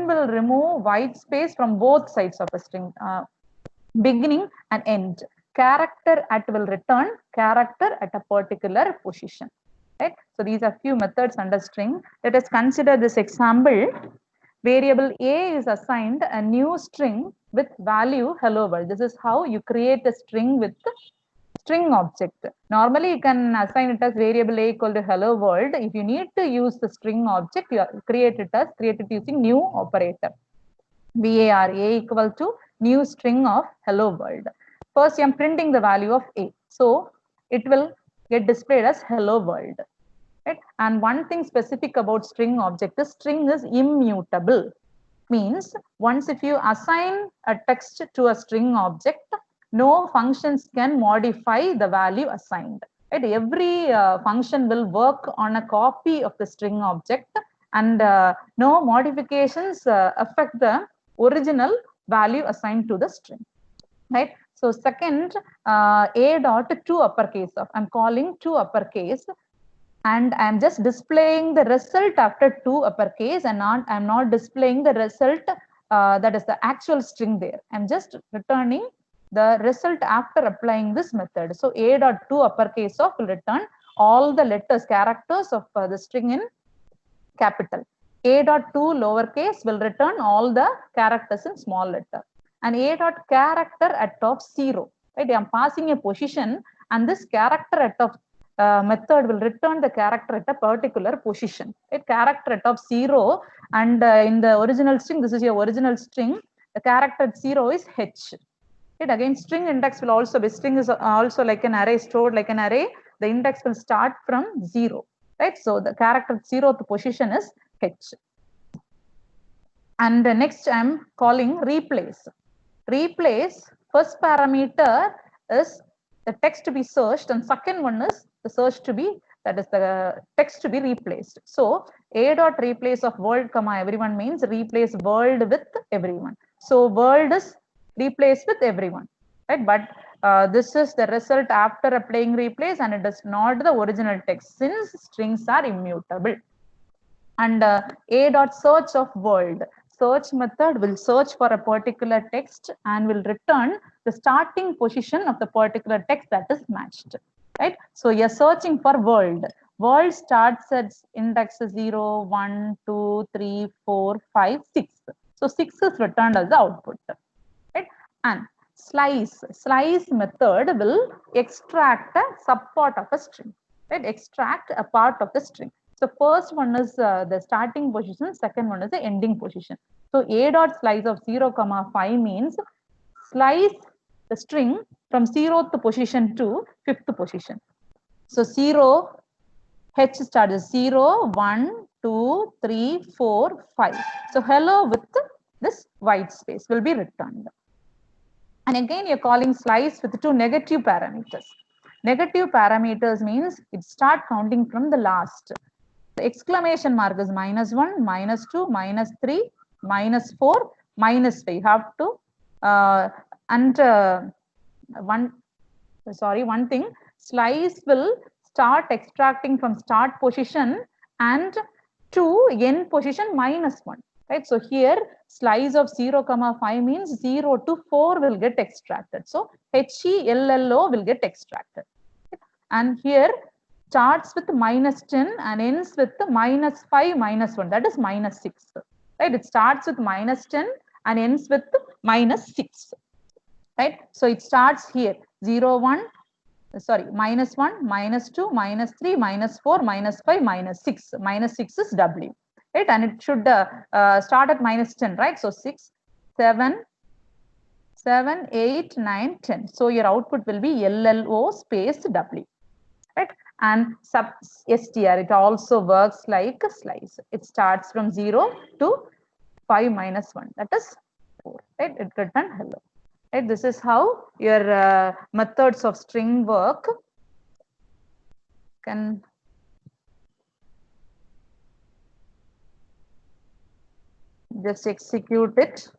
will remove white space from both sides of a string, beginning and end. Character at will return character at a particular position. Right? So these are few methods under string. Let us consider this example. Variable a is assigned a new string with value hello world. This is how you create a string with the string object. Normally you can assign it as variable a equal to hello world. If you need to use the string object, you create it using new operator. var a equal to new string of hello world. First, I'm printing the value of a. So it will get displayed as hello world. Right? And one thing specific about string object is string is immutable. Means once if you assign a text to a string object, no functions can modify the value assigned. Right? Every function will work on a copy of the string object, and no modifications affect the original value assigned to the string. Right? So second, a dot 2 uppercase of, I'm calling 2 uppercase, and I'm just displaying the result after 2 uppercase, and I'm not displaying the result that is the actual string there. I'm just returning the result after applying this method. So a dot 2 uppercase of will return all the letters, characters of the string in capital. A dot 2 lowercase will return all the characters in small letter. And a dot character at of 0. Right? I'm passing a position, and this character at of method will return the character at a particular position. Right? Character at of 0, and in the original string, this is your original string. The character at 0 is h. Right? Again, string index will also be, string is also like an array, stored like an array. The index will start from 0. Right? So the character at 0th position is h. And next I'm calling replace. Replace, first parameter is the text to be searched, and second one is the search to be, that is the text to be replaced. So a dot replace of world comma everyone means replace world with everyone. So world is replaced with everyone, right? But this is the result after applying replace, and it is not the original text since strings are immutable. And a dot search of world, search method will search for a particular text and will return the starting position of the particular text that is matched, right? So you're searching for world. World starts at index 0, 1, 2, 3, 4, 5, 6. So 6 is returned as the output, right? And slice method will extract a subpart of a string, right? Extract a part of the string. So first one is the starting position, second one is the ending position. So a dot slice of 0, 5 means slice the string from 0th position to 5th position. So 0, H starts 0, 1, 2, 3, 4, 5. So hello with this white space will be returned. And again, you're calling slice with two negative parameters. Negative parameters means it start counting from the last. The exclamation mark is -1, -2, -3, -4, -5. You have to one thing, slice will start extracting from start position and to end position -1, right? So here slice of 0, 5 means 0 to 4 will get extracted. So HELLO will get extracted. And here starts with -10 and ends with -5, -1, that is -6, right? It starts with -10 and ends with -6, right? So it starts here 0, 1, sorry, -1, -2, -3, -4, -5, -6. -6 is W, right? And it should start at -10, right? So 6, 7, 8, 9, 10. So your output will be LLO space W, right? And sub str, it also works like a slice. It starts from 0 to 5 - 1, that is 4, right? It return hello, right? This is how your methods of string work. Can just execute it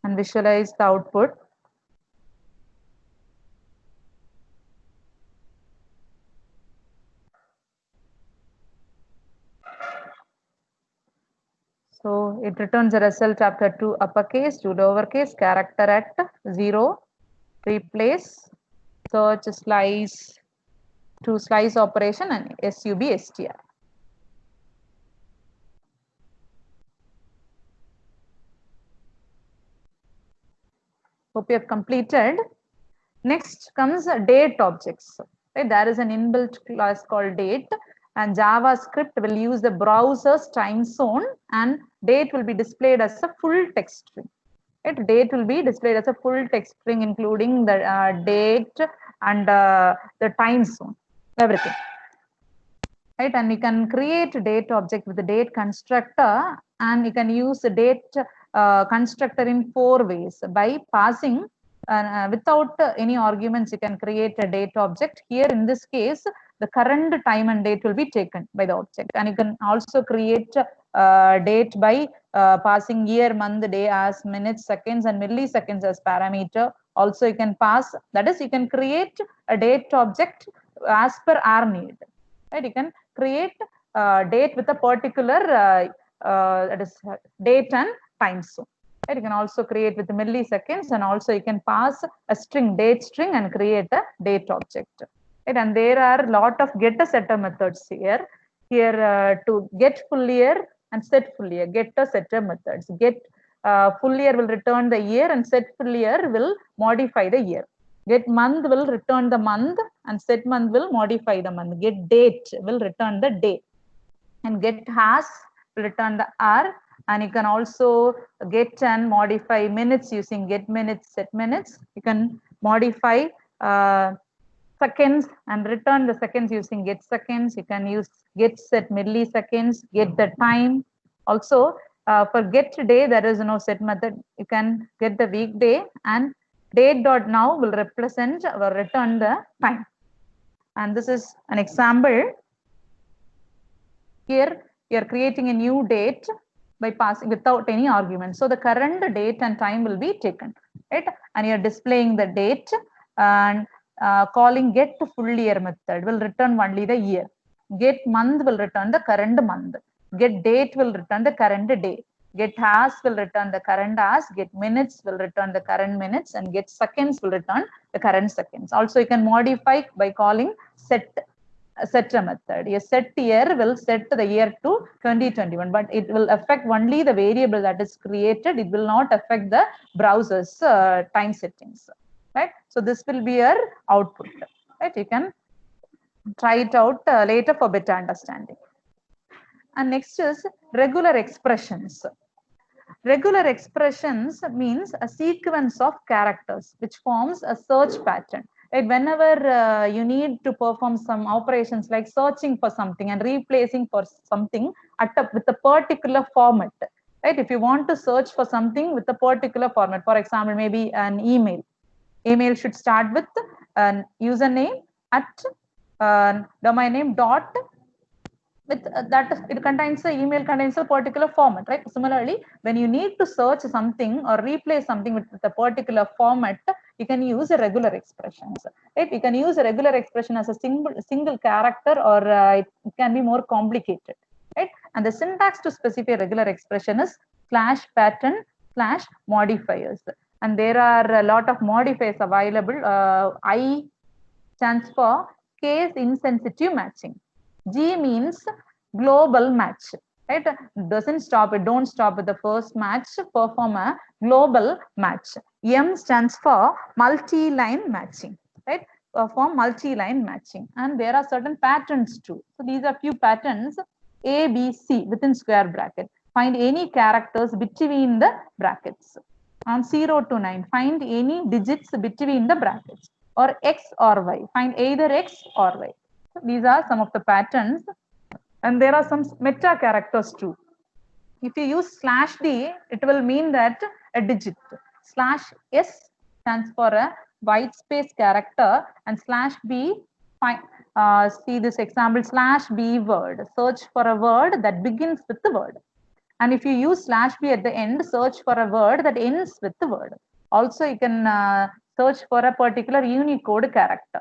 and visualize the output. So it returns a result after 2 uppercase, 2 lowercase, character at 0, replace, search, slice, to slice operation, and SUB str. Hope you have completed. Next comes date objects. Right? There is an inbuilt class called date, and JavaScript will use the browser's time zone, and date will be displayed as a full text string. Right? Date will be displayed as a full text string, including the date and the time zone, everything. Right? And you can create a date object with the date constructor, and you can use the date constructor in 4 ways. By passing without any arguments, you can create a date object. Here in this case, the current time and date will be taken by the object, and you can also create date by passing year, month, day as minutes, seconds, and milliseconds as parameter. Also, you can pass, that is, you can create a date object as per our need. Right? You can create date with a particular that is date and time zone. Right? You can also create with milliseconds, and also you can pass a string, date string, and create a date object. Right? And there are a lot of getter setter methods here. Here to get full year and set full year, getter setter methods. Get full year will return the year, and set full year will modify the year. Get month will return the month, and set month will modify the month. Get date will return the day, and get has will return the hour. And you can also get and modify minutes using get minutes, set minutes. You can modify seconds and return the seconds using get seconds. You can use get set milliseconds, get the time. Also, For get day, there is no set method. You can get the weekday, and date dot now will represent or return the time. And this is an example. Here you are creating a new date by passing without any argument. So the current date and time will be taken, right? And you are displaying the date, and calling get full year method will return only the year. Get month will return the current month. Get date will return the current day. Get hours will return the current hours. Get minutes will return the current minutes, and get seconds will return the current seconds. Also, you can modify by calling set method. A set year will set the year to 2021, but it will affect only the variable that is created. It will not affect the browser's time settings, right? So this will be your output, right? You can try it out later for better understanding. And next is regular expressions. Regular expressions means a sequence of characters which forms a search pattern. Right? Whenever you need to perform some operations like searching for something and replacing for something with a particular format. Right? If you want to search for something with a particular format, for example, maybe an email. Email should start with username at domain name dot with that it contains the email contains a particular format, right? Similarly, when you need to search something or replace something with a particular format, you can use a regular expressions, right? You can use a regular expression as a single character, or it can be more complicated, right? And the syntax to specify regular expression is /pattern/modifiers, and there are a lot of modifiers available. I stands for case insensitive matching. G means global match, right? Doesn't stop it. Don't stop with the first match. Perform a global match. M stands for multi-line matching, right? Perform multi-line matching. And there are certain patterns too. So these are few patterns. A, B, C within square bracket. Find any characters between the brackets. On 0 to 9, find any digits between the brackets. Or X or Y. Find either X or Y. So these are some of the patterns, and there are some meta characters too. If you use /D, it will mean that a digit. /S stands for a white space character, and /B, see this example, /B word. Search for a word that begins with the word. And if you use /B at the end, search for a word that ends with the word. Also, you can search for a particular Unicode character.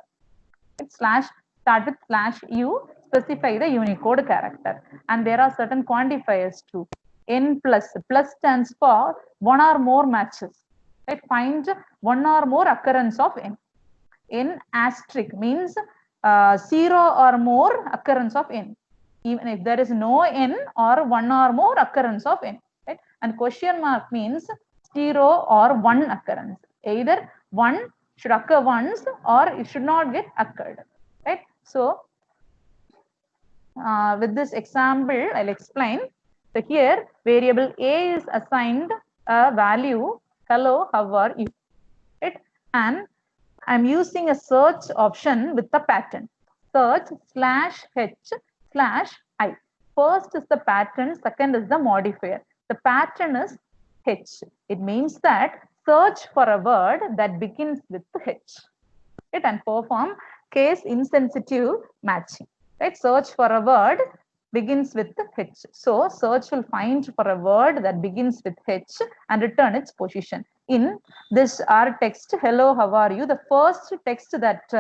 Start with /U, specify the Unicode character. And there are certain quantifiers too. N plus stands for one or more matches. Right? Find one or more occurrence of N. N asterisk means 0 or more occurrence of N, even if there is no N or one or more occurrence of N. Right? And question mark means 0 or 1 occurrence. Either 1 should occur once or it should not get occurred. Right? So with this example, I'll explain. So here, variable A is assigned a value, hello, how are you? Right? And I'm using a search option with the pattern. Search /H/I. First is the pattern, second is the modifier. The pattern is H. It means that search for a word that begins with H. Right? And perform case insensitive matching. Right? Search for a word begins with H. So search will find for a word that begins with H and return its position. In this our text, hello, how are you? The first text that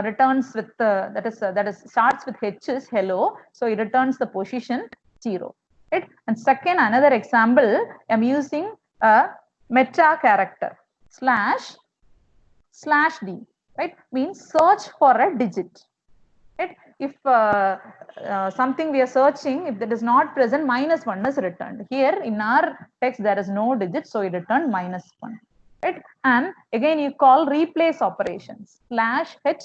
returns with that is starts with H is hello. So it returns the position 0. Right? And second, another example, I'm using a meta character /D. Right? Means search for a digit. Right? If something we are searching, if that is not present, -1 is returned. Here in our text, there is no digit, so it returned -1. Right? And again, you call replace operations /H/I.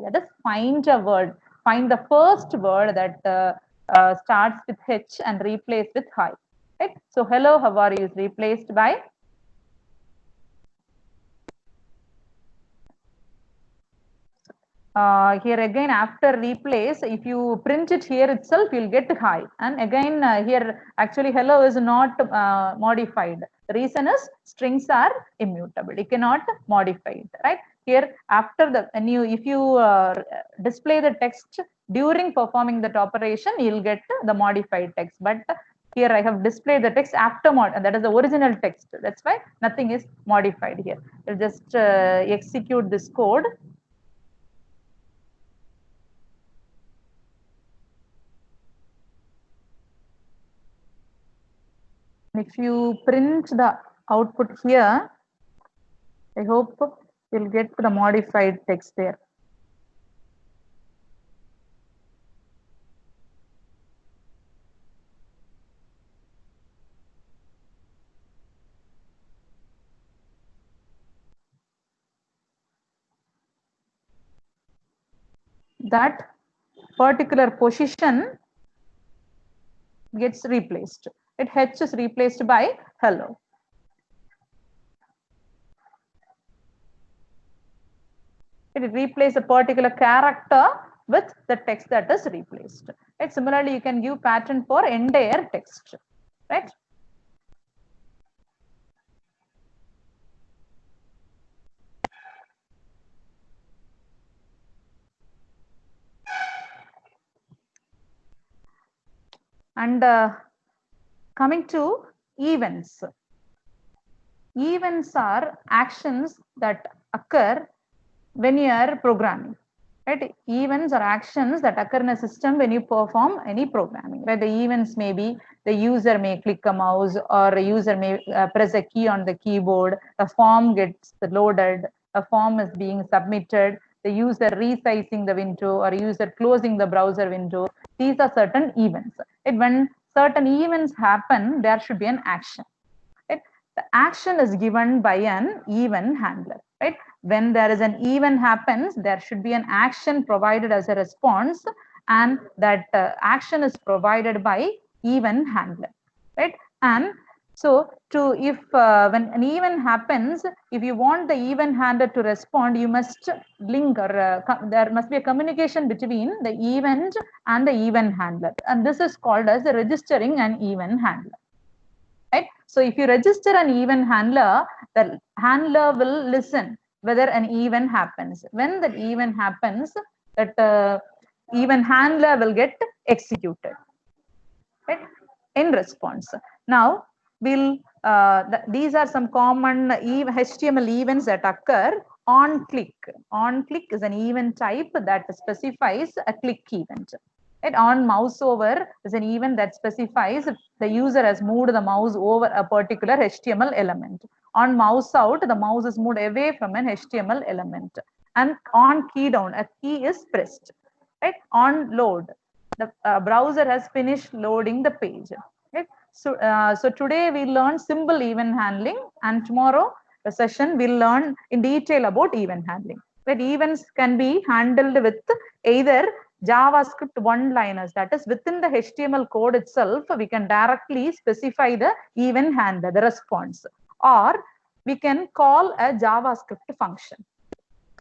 That is find a word, find the first word that starts with H and replace with hi. Right? So hello, how are you is replaced by here again after replace, if you print it here itself, you'll get hi. And again here actually hello is not modified. The reason is strings are immutable. You cannot modify it, right? Here after the when you if you display the text during performing that operation, you'll get the modified text. But here I have displayed the text after that is the original text. That's why nothing is modified here. We'll just execute this code. If you print the output here, I hope you'll get the modified text there. That particular position gets replaced. H is replaced by hello. It replaces a particular character with the text that is replaced. Right? Similarly, you can give pattern for entire text. Right? And coming to events. Events are actions that occur when you are programming. Right? Events are actions that occur in a system when you perform any programming. Right? The events may be the user may click a mouse, or a user may press a key on the keyboard, a form gets loaded, a form is being submitted, the user resizing the window, or user closing the browser window. These are certain events. Right? When certain events happen, there should be an action. Right? The action is given by an event handler. Right? When there is an event happens, there should be an action provided as a response, and that action is provided by event handler. Right? And so if when an event happens, if you want the event handler to respond, you must link, or there must be a communication between the event and the event handler, and this is called as registering an event handler. Right? So if you register an event handler, the handler will listen whether an event happens. When that event happens, that event handler will get executed, right, in response. Now we'll these are some common HTML events that occur on click. On click is an event type that specifies a click event. Right? On mouse over is an event that specifies the user has moved the mouse over a particular HTML element. On mouse out, the mouse is moved away from an HTML element. And on key down, a key is pressed. Right? On load, the browser has finished loading the page. Right? So today we learned simple event handling, and tomorrow the session we'll learn in detail about event handling. That events can be handled with either JavaScript one-liners, that is within the HTML code itself, we can directly specify the event handler, the response, or we can call a JavaScript function.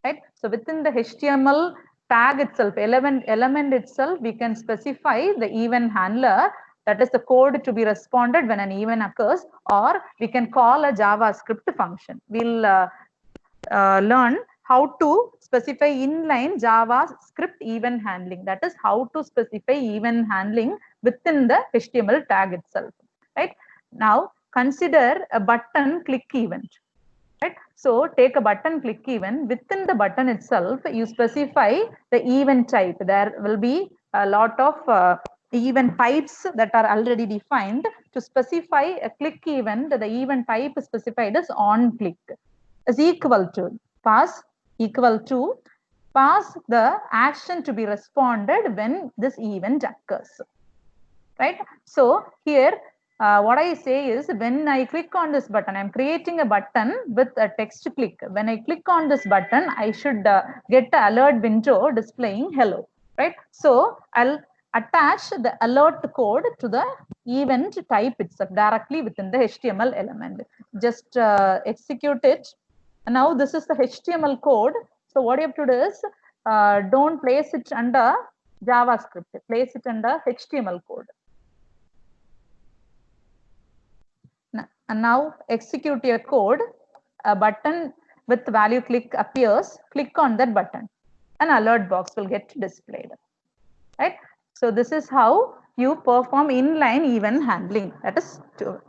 Right? So within the HTML tag itself, element itself, we can specify the event handler, that is the code to be responded when an event occurs, or we can call a JavaScript function. We'll learn how to specify inline JavaScript event handling. That is how to specify event handling within the HTML tag itself. Right? Now consider a button click event. Right? So take a button click event. Within the button itself, you specify the event type. There will be a lot of event types that are already defined. To specify a click event, the event type specified is on click is equal to pass the action to be responded when this event occurs. Right? So here what I say is, when I click on this button, I'm creating a button with a text click. When I click on this button, I should get the alert window displaying hello. Right? So I'll attach the alert code to the event type itself directly within the HTML element. Just execute it. And now this is the HTML code. So what you have to do is don't place it under JavaScript, place it under HTML code. And now execute your code. A button with value click appears. Click on that button. An alert box will get displayed. Right? So this is how you perform inline event handling. That is,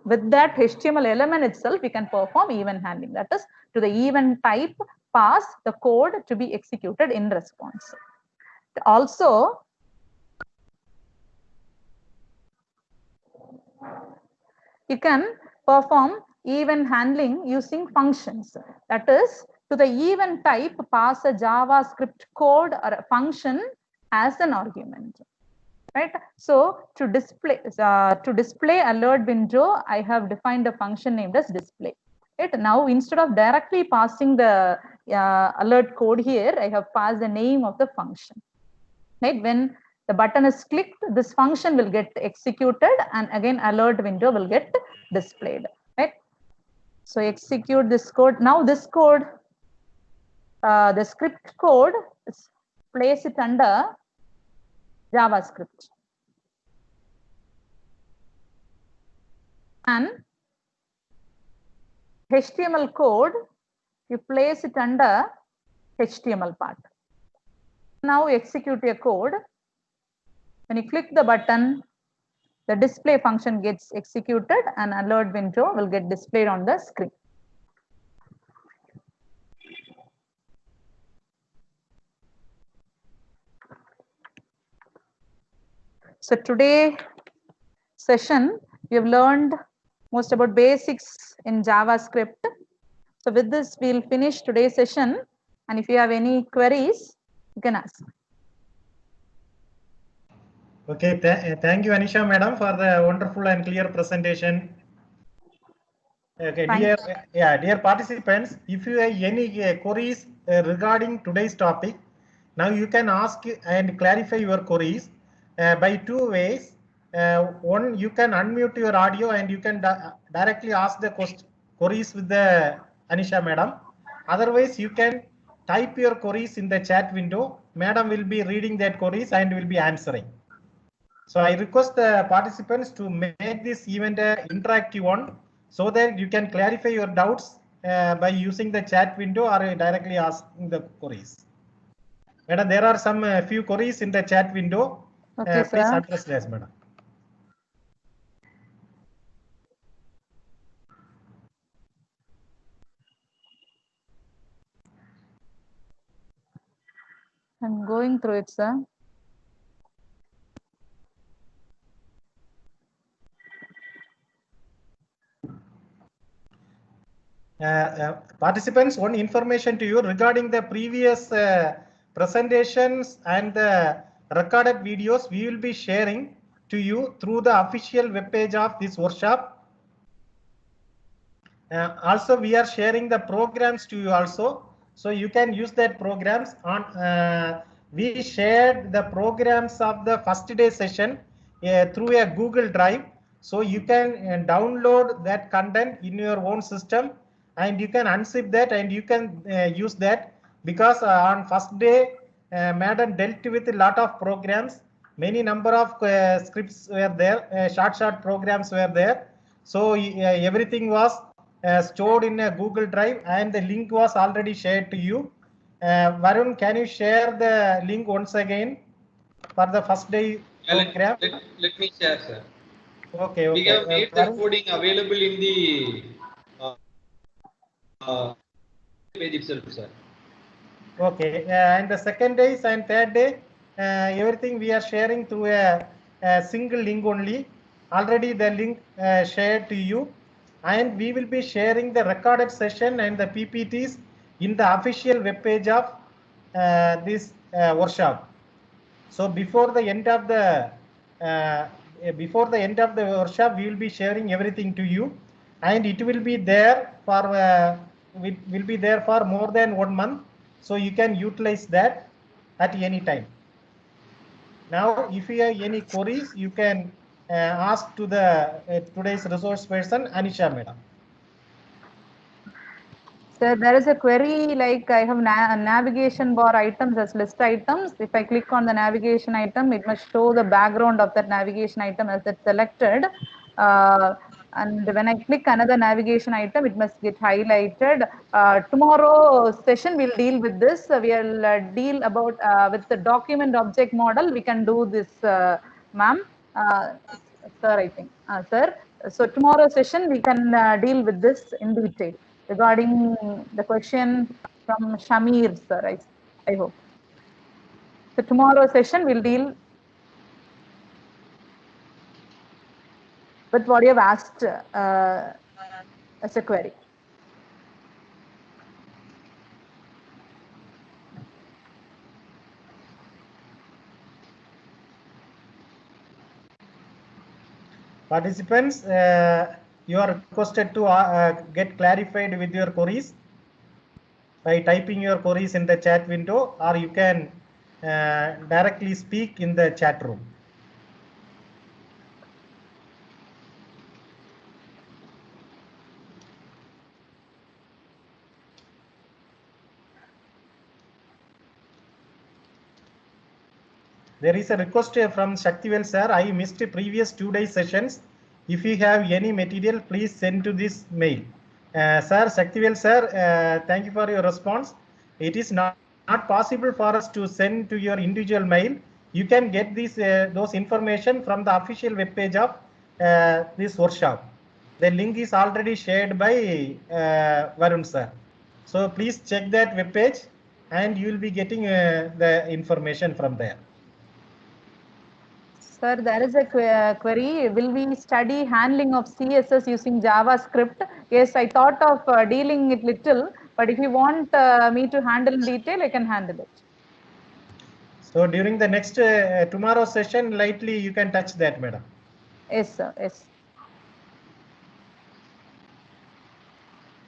with that HTML element itself, we can perform event handling. That is, to the event type, pass the code to be executed in response. Also, you can perform event handling using functions. That is, to the event type, pass a JavaScript code or a function as an argument. Right? So to display alert window, I have defined a function named as display. Right? Now, instead of directly passing the alert code here, I have passed the name of the function. Right? When the button is clicked, this function will get executed, and again alert window will get displayed. Right? So execute this code. Now this code, the script code, place it under JavaScript. And HTML code, you place it under HTML part. Now execute your code. When you click the button, the display function gets executed and alert window will get displayed on the screen. So today session, we have learned most about basics in JavaScript. So with this, we'll finish today's session. And if you have any queries, you can ask. Okay, thank you, Anisha madam, for the wonderful and clear presentation. Okay, dear participants, if you have any queries regarding today's topic, now you can ask and clarify your queries by two ways. One, you can unmute your audio and you can directly ask the queries with the Anisha madam. Otherwise, you can type your queries in the chat window. Madam will be reading that queries and will be answering. So I request the participants to make this event interactive one, so that you can clarify your doubts by using the chat window or directly asking the queries. Madam, there are some few queries in the chat window. Okay, please sir. address this, madam. I'm going through it, sir. Participants, one information to you regarding the previous presentations and the recorded videos we will be sharing to you through the official webpage of this workshop. Also, we are sharing the programs to you also, so you can use that programs on. We shared the programs of the first day session through a Google Drive, so you can download that content in your own system, and you can unzip that and you can use that, because on first day madam dealt with a lot of programs. Many number of scripts were there, short programs were there, so everything was stored in a Google Drive, and the link was already shared to you. Varun, can you share the link once again for the first day program? Let me share, sir. Okay. We have made the coding available in the page itself, sir. Okay, and the second day and third day, everything we are sharing through a single link only. Already the link shared to you, and we will be sharing the recorded session and the PPTs in the official web page of this workshop. So before the end of the workshop, we will be sharing everything to you, and it will be there for more than 1 month, so you can utilize that at any time. Now, if you have any queries, you can ask to the today's resource person, Anisha madam. So there is a query like I have navigation bar items as list items. If I click on the navigation item, it must show the background of that navigation item as it's selected. And when I click another navigation item, it must get highlighted. Tomorrow session we'll deal with this. We'll deal about with the document object model. We can do this, ma'am, sir. I think, sir. So tomorrow session we can deal with this in detail regarding the question from Shamir, sir. I hope. So tomorrow session we'll deal with what you have asked as a query. Participants, you are requested to get clarified with your queries by typing your queries in the chat window, or you can directly speak in the chat room. There is a request from Shaktivel sir. I missed previous 2 days sessions. If you have any material, please send to this mail. Sir, Shaktivel sir, thank you for your response. It is not possible for us to send to your individual mail. You can get those information from the official web page of this workshop. The link is already shared by Varun sir. So please check that web page and you will be getting the information from there. Sir, there is a query. Will we study handling of CSS using JavaScript? Yes, I thought of dealing it little, but if you want me to handle in detail, I can handle it. So during the next tomorrow session, lightly you can touch that, madam. Yes, sir. Yes.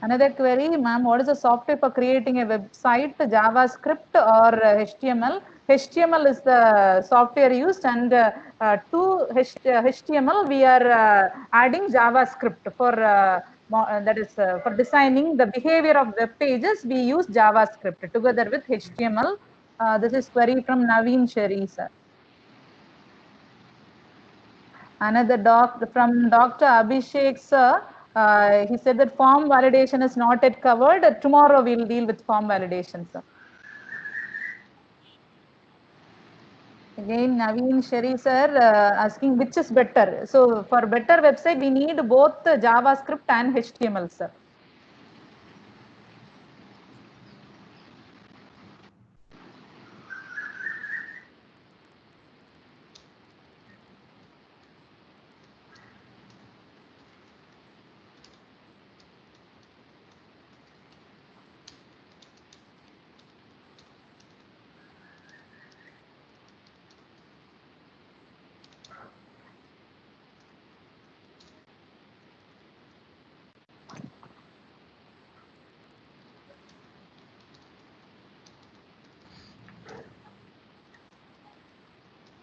Another query, ma'am, what is the software for creating a website, JavaScript or HTML? HTML is the software used, and to HTML we are adding JavaScript for that is for designing the behavior of web pages. We use JavaScript together with HTML. This is query from Naveen Sherry, sir. Another from Dr. Abhishek, sir. He said that form validation is not yet covered. Tomorrow we'll deal with form validation, sir. Again, Naveen Sherry, sir, asking which is better. So for better website, we need both JavaScript and HTML, sir.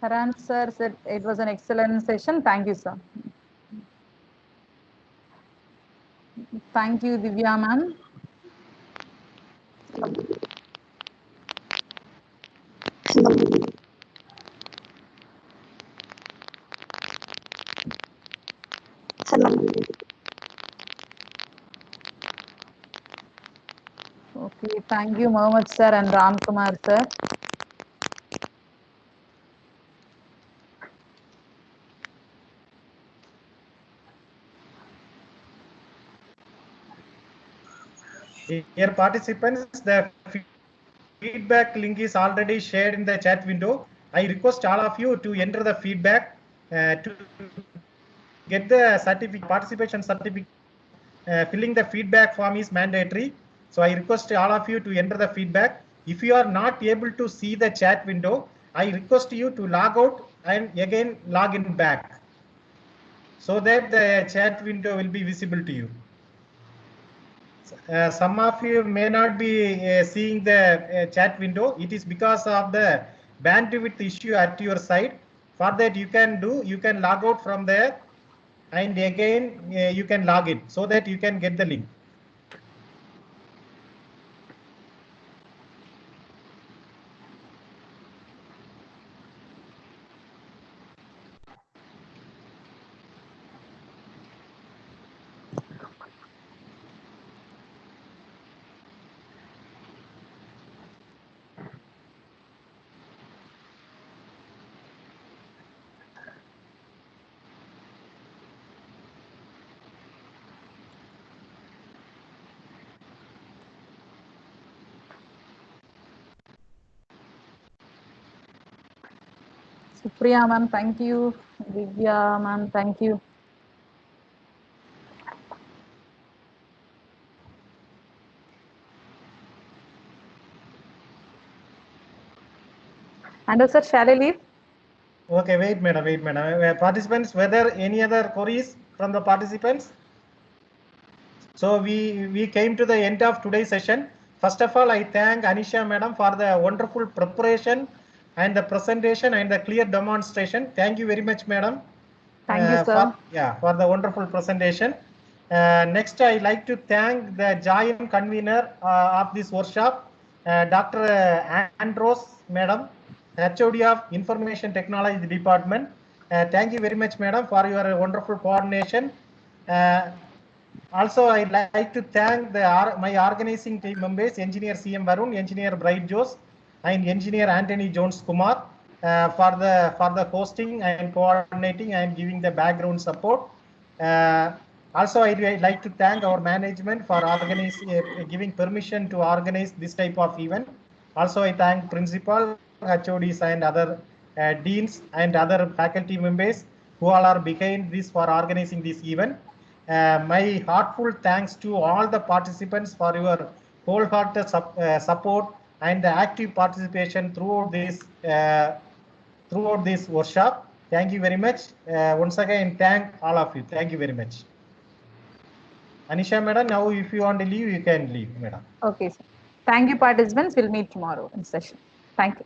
Haran sir said it was an excellent session. Thank you, sir. Thank you, Divya ma'am. Okay, thank you, Mohammed sir and Ram Kumar sir. Dear participants, the feedback link is already shared in the chat window. I request all of you to enter the feedback to get the participation certificate. Filling the feedback form is mandatory. So I request all of you to enter the feedback. If you are not able to see the chat window, I request you to log out and again log in back so that the chat window will be visible to you. Some of you may not be seeing the chat window. It is because of the bandwidth issue at your side. For that you can log out from there and again you can log in so that you can get the link. Supriya ma'am, thank you. Divya ma'am, thank you. And sir, shall I leave? Okay, wait, madam. Participants, whether any other queries from the participants? So we came to the end of today's session. First of all, I thank Anisha madam for the wonderful preparation and the presentation and the clear demonstration. Thank you very much, madam. Thank you, sir. For the wonderful presentation. Next, I like to thank the giant convener of this workshop, Dr. Andros, madam, HOD of Information Technology Department. Thank you very much, madam, for your wonderful coordination. Also, I'd like to thank my organizing team members, Engineer CM Varun, Engineer Bright Jose, and Engineer Anthony Jones Kumar for the hosting and coordinating and giving the background support. Also, I'd like to thank our management for giving permission to organize this type of event. Also, I thank principal, HODs, and other deans and other faculty members who all are behind this for organizing this event. My heartful thanks to all the participants for your wholehearted support and the active participation throughout this workshop. Thank you very much. Once again, thank all of you. Thank you very much. Anisha madam, now if you want to leave, you can leave, madam. Okay, sir. Thank you, participants. We'll meet tomorrow in session. Thank you.